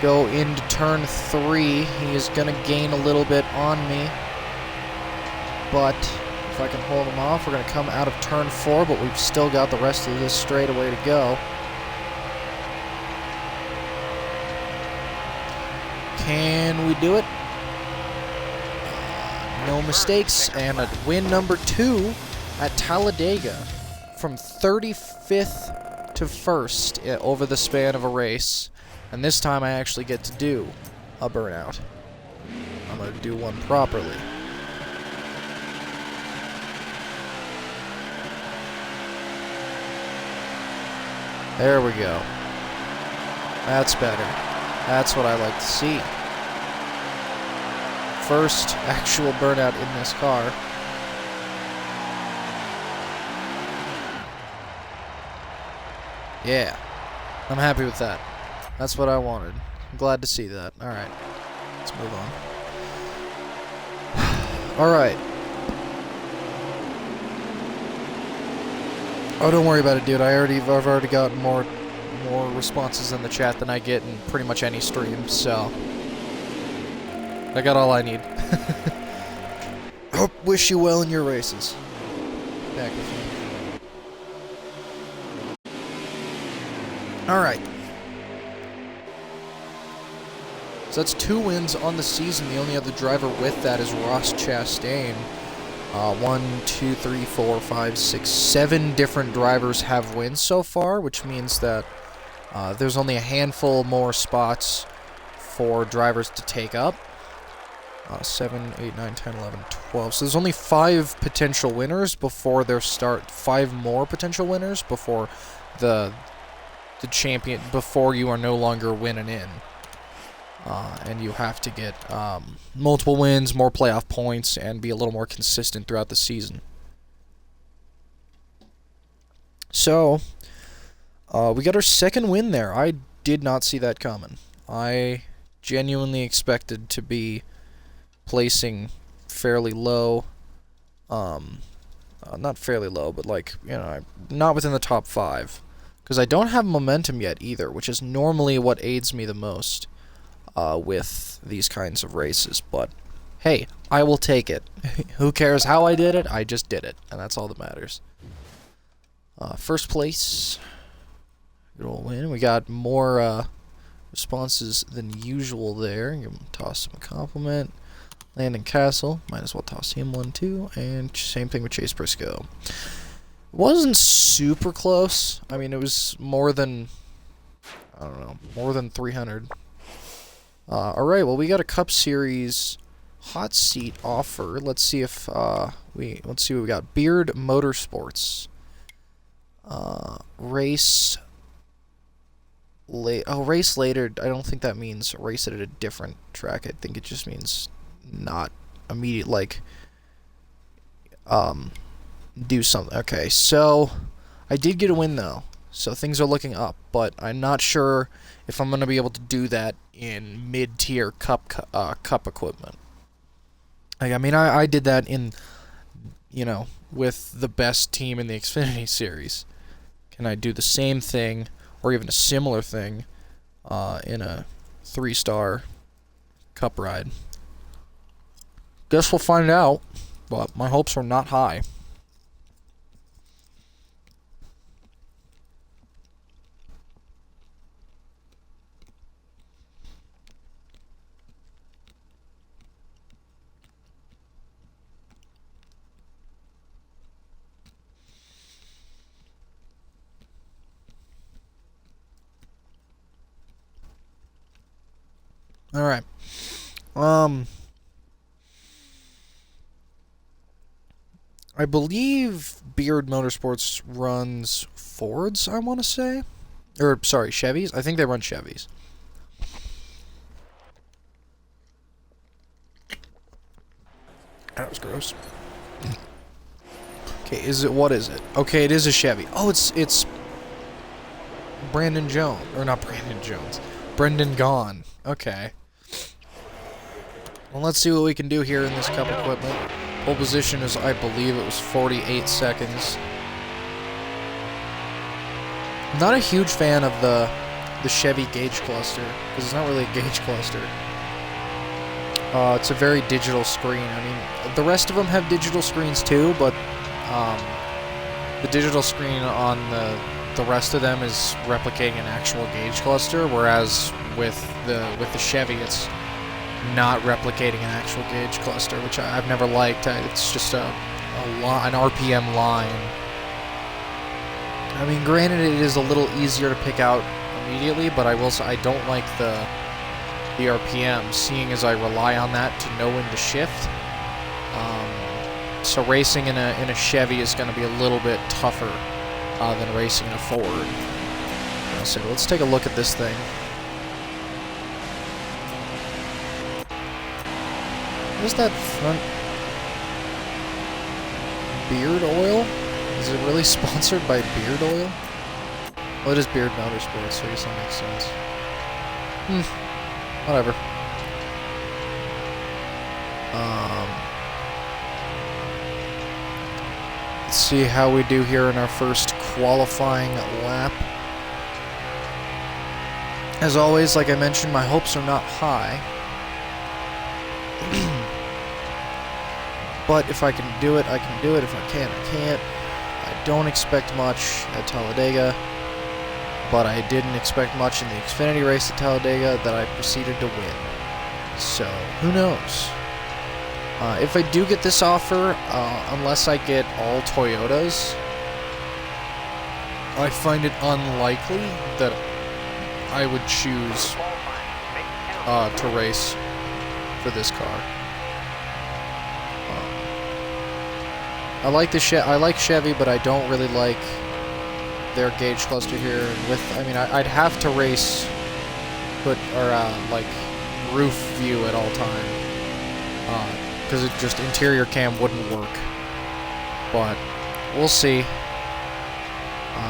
[SPEAKER 1] go into turn 3. He is gonna gain a little bit on me, but if I can hold him off, we're gonna come out of turn 4, but we've still got the rest of this straightaway to go. Can we do it? No mistakes, and a win number 2 at Talladega from 35th to 1st over the span of a race. And this time I actually get to do a burnout. I'm going to do one properly. There we go. That's better. That's what I like to see. First actual burnout in this car. Yeah, I'm happy with that. That's what I wanted. I'm glad to see that. Alright, let's move on. Alright. Oh, don't worry about it, dude. I've already gotten more responses in the chat than I get in pretty much any stream, so I got all I need. Hope, wish you well in your races. Back with me. Alright. So that's 2 wins on the season. The only other driver with that is Ross Chastain. 1, 2, 3, 4, 5, 6, 7 different drivers have wins so far, which means that there's only a handful more spots for drivers to take up. 7, 8, 9, 10, 11, 12. So there's only 5 potential winners before their start. 5 more potential winners before the champion, before you are no longer winning in. And you have to get multiple wins, more playoff points, and be a little more consistent throughout the season. So, we got our 2nd win there. I did not see that coming. I genuinely expected to be placing fairly low. Not fairly low, but like, you know, not within the top 5. Because I don't have momentum yet either, which is normally what aids me the most with these kinds of races. But hey, I will take it. Who cares how I did it? I just did it, and that's all that matters. First place. Good old win. We got more responses than usual there. Give him, toss him a compliment. Landon Castle, might as well toss him one too. And same thing with Chase Briscoe. Wasn't super close. I mean, it was more than, I don't know, more than 300. Alright, well, we got a Cup Series hot seat offer. Let's see if, let's see what we got. Beard Motorsports. Race later. I don't think that means race it at a different track. I think it just means not immediate, like, do something. Okay, so I did get a win though, so things are looking up, but I'm not sure if I'm going to be able to do that in mid-tier cup equipment. Like, I mean, I did that in, you know, with the best team in the Xfinity series. Can I do the same thing, or even a similar thing, in a 3-star cup ride? Guess we'll find out, but my hopes are not high. Alright. I believe Beard Motorsports runs Fords, I want to say. Or, sorry, Chevys? I think they run Chevys. That was gross. Okay, what is it? Okay, it is a Chevy. Oh, it's Brandon Jones. Or not Brandon Jones. Brendan Gaughan. Okay. Well, let's see what we can do here in this cup equipment. Pole position is, I believe it was 48 seconds. I'm not a huge fan of the Chevy gauge cluster, because it's not really a gauge cluster. It's a very digital screen. I mean, the rest of them have digital screens too, but the digital screen on the rest of them is replicating an actual gauge cluster, whereas with the Chevy, it's not replicating an actual gauge cluster, which I've never liked. It's just an RPM line. I mean, granted, it is a little easier to pick out immediately, but I will say I don't like the RPM, seeing as I rely on that to know when to shift. So racing in a Chevy is going to be a little bit tougher than racing in a Ford. So let's take a look at this thing. What is that front beard oil? Is it really sponsored by Beard Oil? Well, it is Beard Motorsports, so I guess that makes sense. Whatever. Let's see how we do here in our first qualifying lap. As always, like I mentioned, my hopes are not high. But if I can do it, I can do it. If I can't, I can't. I don't expect much at Talladega, but I didn't expect much in the Xfinity race at Talladega that I proceeded to win. So, who knows? If I do get this offer, unless I get all Toyotas, I find it unlikely that I would choose to race for this car. I like Chevy, but I don't really like their gauge cluster here. And I mean, I'd have to race, like roof view at all time, because it just interior cam wouldn't work. But we'll see.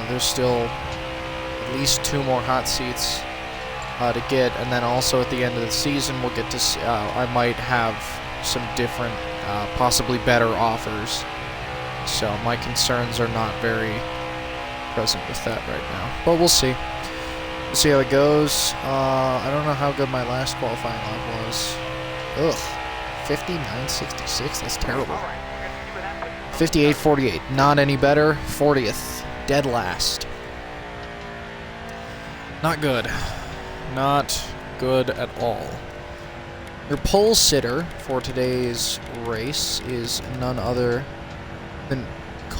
[SPEAKER 1] There's still at least 2 more hot seats to get, and then also at the end of the season, we'll get to see, I might have some different, possibly better offers. So my concerns are not very present with that right now. But we'll see. We'll see how it goes. I don't know how good my last qualifying lap was. Ugh. 59.66? That's terrible. 58.48. Not any better. 40th. Dead last. Not good. Not good at all. Your pole sitter for today's race is none other than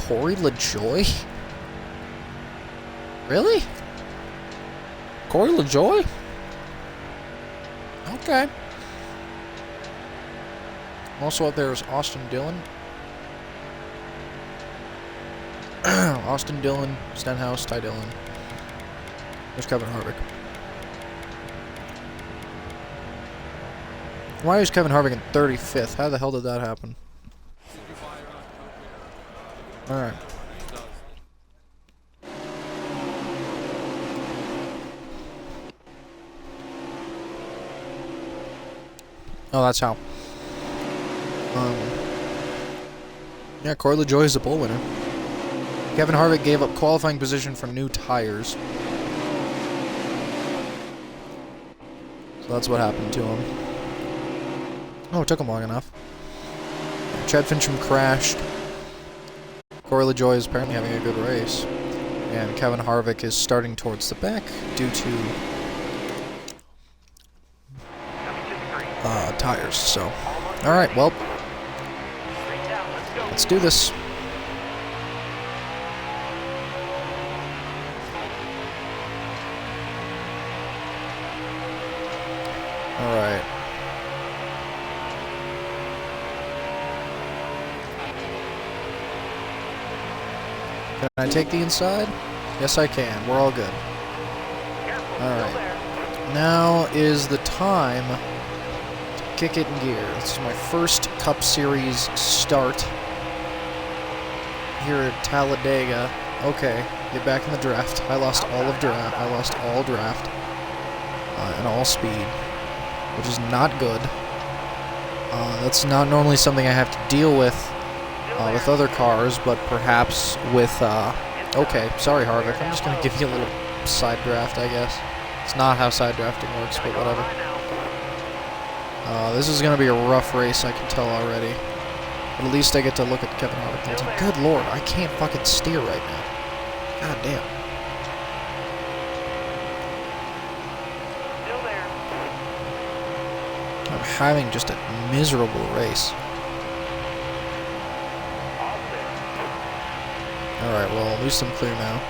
[SPEAKER 1] Corey LaJoy? Really? Corey LaJoy? Okay. Also up there is Austin Dillon. Austin Dillon, Stenhouse, Ty Dillon. There's Kevin Harvick. Why is Kevin Harvick in 35th? How the hell did that happen? Alright. Oh, that's how. Yeah, Corey LaJoy is the pole winner. Kevin Harvick gave up qualifying position for new tires. So that's what happened to him. Oh, it took him long enough. Chad Fincham crashed. Corey LaJoy is apparently having a good race. And Kevin Harvick is starting towards the back due to tires. So, alright, well, let's do this. Alright. Can I take the inside? Yes, I can. We're all good. Alright. Now is the time to kick it in gear. This is my first Cup Series start here at Talladega. Okay, get back in the draft. I lost all of draft. I lost all draft and all speed, which is not good. That's not normally something I have to deal with other cars, but perhaps with, okay, sorry Harvick, I'm just going to give you a little side draft, I guess. It's not how side drafting works, but whatever. This is going to be a rough race, I can tell already. But at least I get to look at Kevin Harvick the whole time. Good lord, I can't fucking steer right now. God damn. I'm having just a miserable race. Alright, well, at least I'm clear now.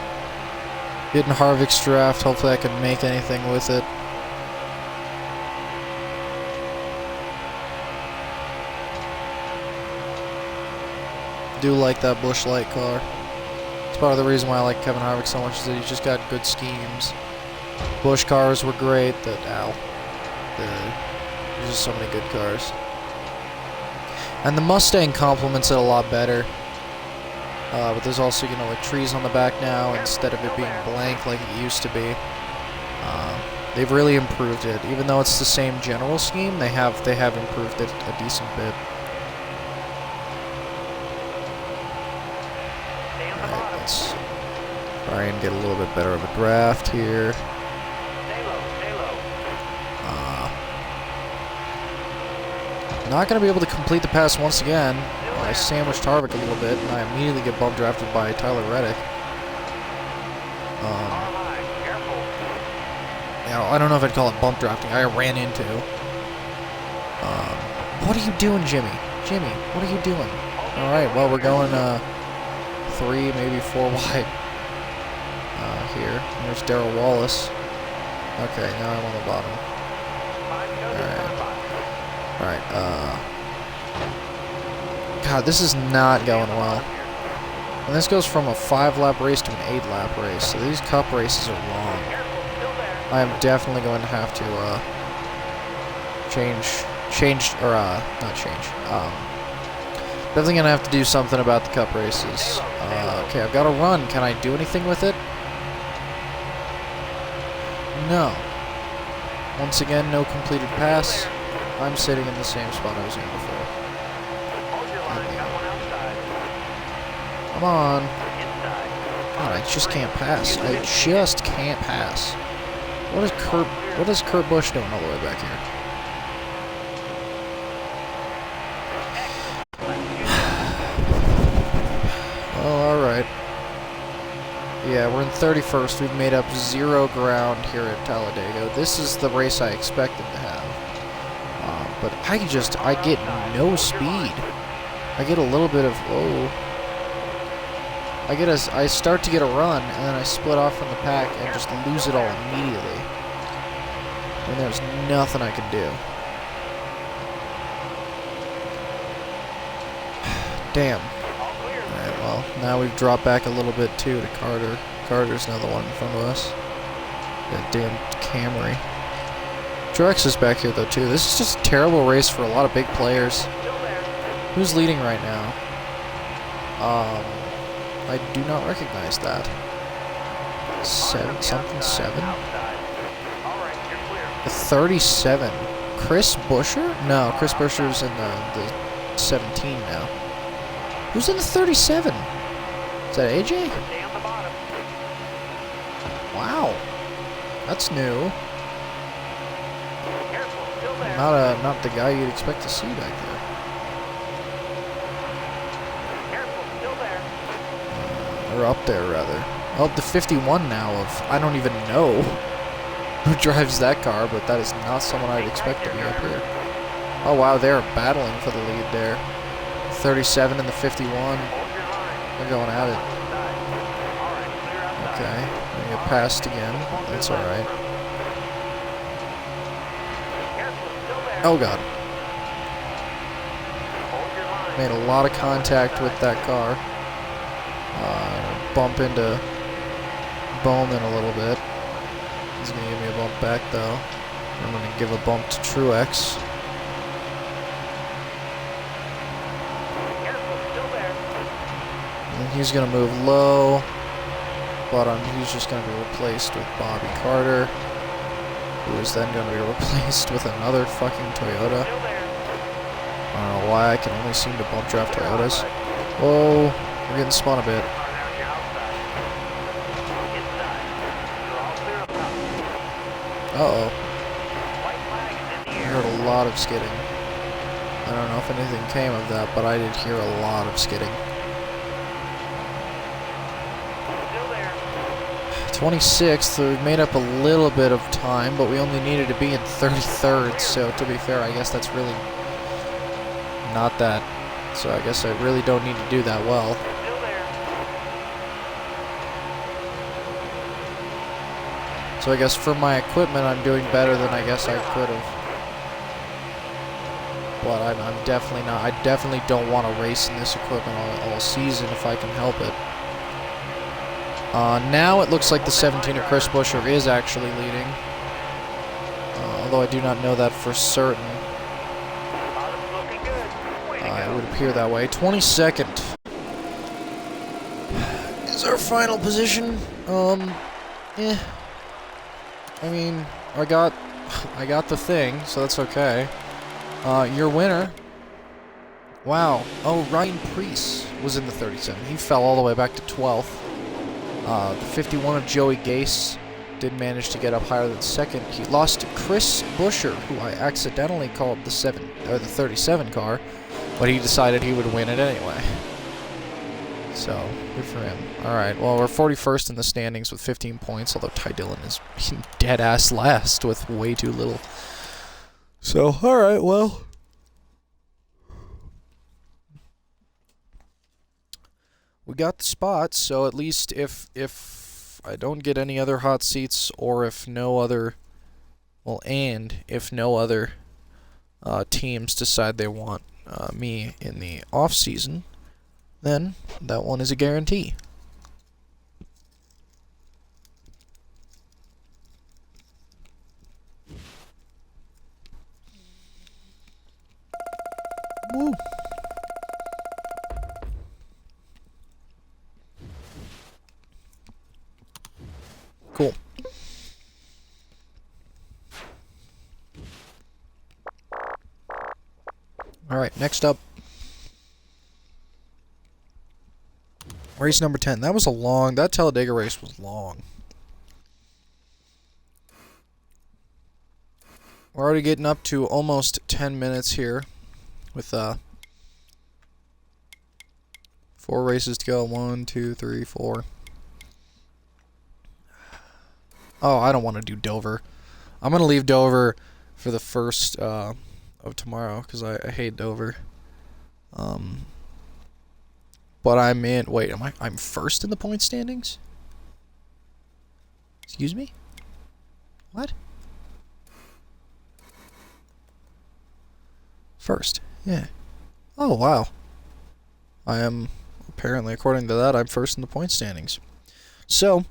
[SPEAKER 1] Getting Harvick's draft, hopefully I can make anything with it. Do like that Busch Light car. It's part of the reason why I like Kevin Harvick so much is that he's just got good schemes. Busch cars were great, there's just so many good cars. And the Mustang complements it a lot better. But there's also, you know, like trees on the back now instead of it being blank like it used to be. They've really improved it. Even though it's the same general scheme, they have improved it a decent bit. Alright, let's try and get a little bit better of a draft here. Not going to be able to complete the pass once again. I sandwiched Harvick a little bit, and I immediately get bump drafted by Tyler Reddick. Yeah, I don't know if I'd call it bump drafting. I ran into. What are you doing, Jimmy? Jimmy, what are you doing? All right, well, we're going 3, maybe 4 wide here. There's Darrell Wallace. Okay, now I'm on the bottom. All right, God, this is not going well. And this goes from a 5-lap race to an 8-lap race, so these Cup races are long. I am definitely going to have to definitely going to have to do something about the Cup races. Okay, I've got to run. Can I do anything with it? No. Once again, no completed pass. I'm sitting in the same spot I was in before. Come on. God, I just can't pass. I just can't pass. What is Kurt Busch doing all the way back here? Well, alright. Yeah, we're in 31st. We've made up 0 ground here at Talladega. This is the race I expected to have. But I get no speed. I get a little bit of, I start to get a run, and then I split off from the pack and just lose it all immediately. And there's nothing I can do. Damn. Alright, well, now we've dropped back a little bit too to Carter. Carter's now the one in front of us. That damn Camry. Truex is back here though too. This is just a terrible race for a lot of big players. Who's leading right now? I do not recognize that. 7 something 7? The 37. Chris Buescher? No, Chris Buescher's in the 17 now. Who's in the 37? Is that AJ? Wow. That's new. Not the guy you'd expect to see back there. Or up there, rather. Oh, the 51 now of... I don't even know who drives that car, but that is not someone I'd expect to be up here. Oh, wow, they're battling for the lead there. 37 and the 51. They're going at it. Okay. They get passed again. That's alright. Oh, God. Made a lot of contact with that car. Bump into Bowman a little bit. He's going to give me a bump back, though. I'm going to give a bump to Truex. And he's going to move low. But he's just going to be replaced with Bobby Carter, who is then going to be replaced with another fucking Toyota. I don't know why I can only seem to bump draft Toyotas. Whoa, we're getting spun a bit. Uh-oh. I heard a lot of skidding. I don't know if anything came of that, but I did hear a lot of skidding. 26th, we made up a little bit of time, but we only needed to be in 33rd, so to be fair, I guess that's really not that. So I guess I really don't need to do that well. So I guess for my equipment, I'm doing better than I guess I could have. But I'm definitely not. I definitely don't want to race in this equipment all season if I can help it. Now it looks like the 17 of Chris Buescher is actually leading. Although I do not know that for certain. It would appear that way. 22nd is our final position. I mean, I got the thing, so that's okay. Your winner. Wow. Oh, Ryan Preece was in the 37. He fell all the way back to 12th. The 51 of Joey Gase did manage to get up higher than second. He lost to Chris Buescher, who I accidentally called the 37 car, but he decided he would win it anyway. So, good for him. Alright, well, we're 41st in the standings with 15 points, although Ty Dillon is dead-ass last with way too little. So, alright, well. We got the spot, so at least if I don't get any other hot seats, or if no other, well, and if no other teams decide they want me in the off-season, then that one is a guarantee. Woo. Cool. Alright, next up. Race number 10. That was a long... That Talladega race was long. We're already getting up to almost 10 minutes here. With 4 races to go. 1, 2, 3, 4. Oh, I don't want to do Dover. I'm going to leave Dover for the first of tomorrow, because I hate Dover. But I'm in. Wait, I'm first in the point standings? Excuse me? What? First. Yeah. Oh, wow. I am, apparently, according to that, I'm first in the point standings. So,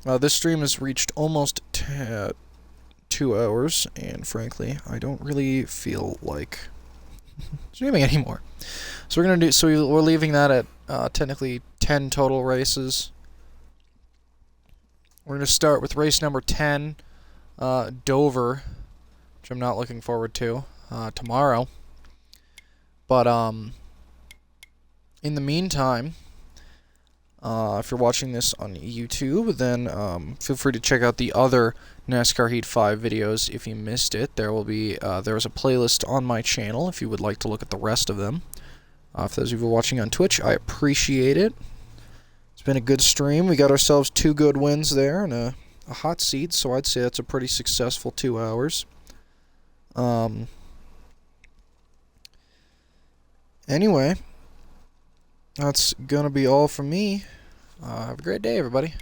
[SPEAKER 1] this stream has reached almost 2 hours, and frankly, I don't really feel like streaming anymore. So we're leaving that at technically 10 total races. We're gonna start with race number 10, Dover, which I'm not looking forward to, tomorrow. But in the meantime, if you're watching this on YouTube, then feel free to check out the other NASCAR Heat 5 videos if you missed it. There was a playlist on my channel if you would like to look at the rest of them. For those of you watching on Twitch, I appreciate it. It's been a good stream. We got ourselves 2 good wins there and a hot seat, so I'd say that's a pretty successful 2 hours. Anyway, that's gonna be all from me. Have a great day, everybody.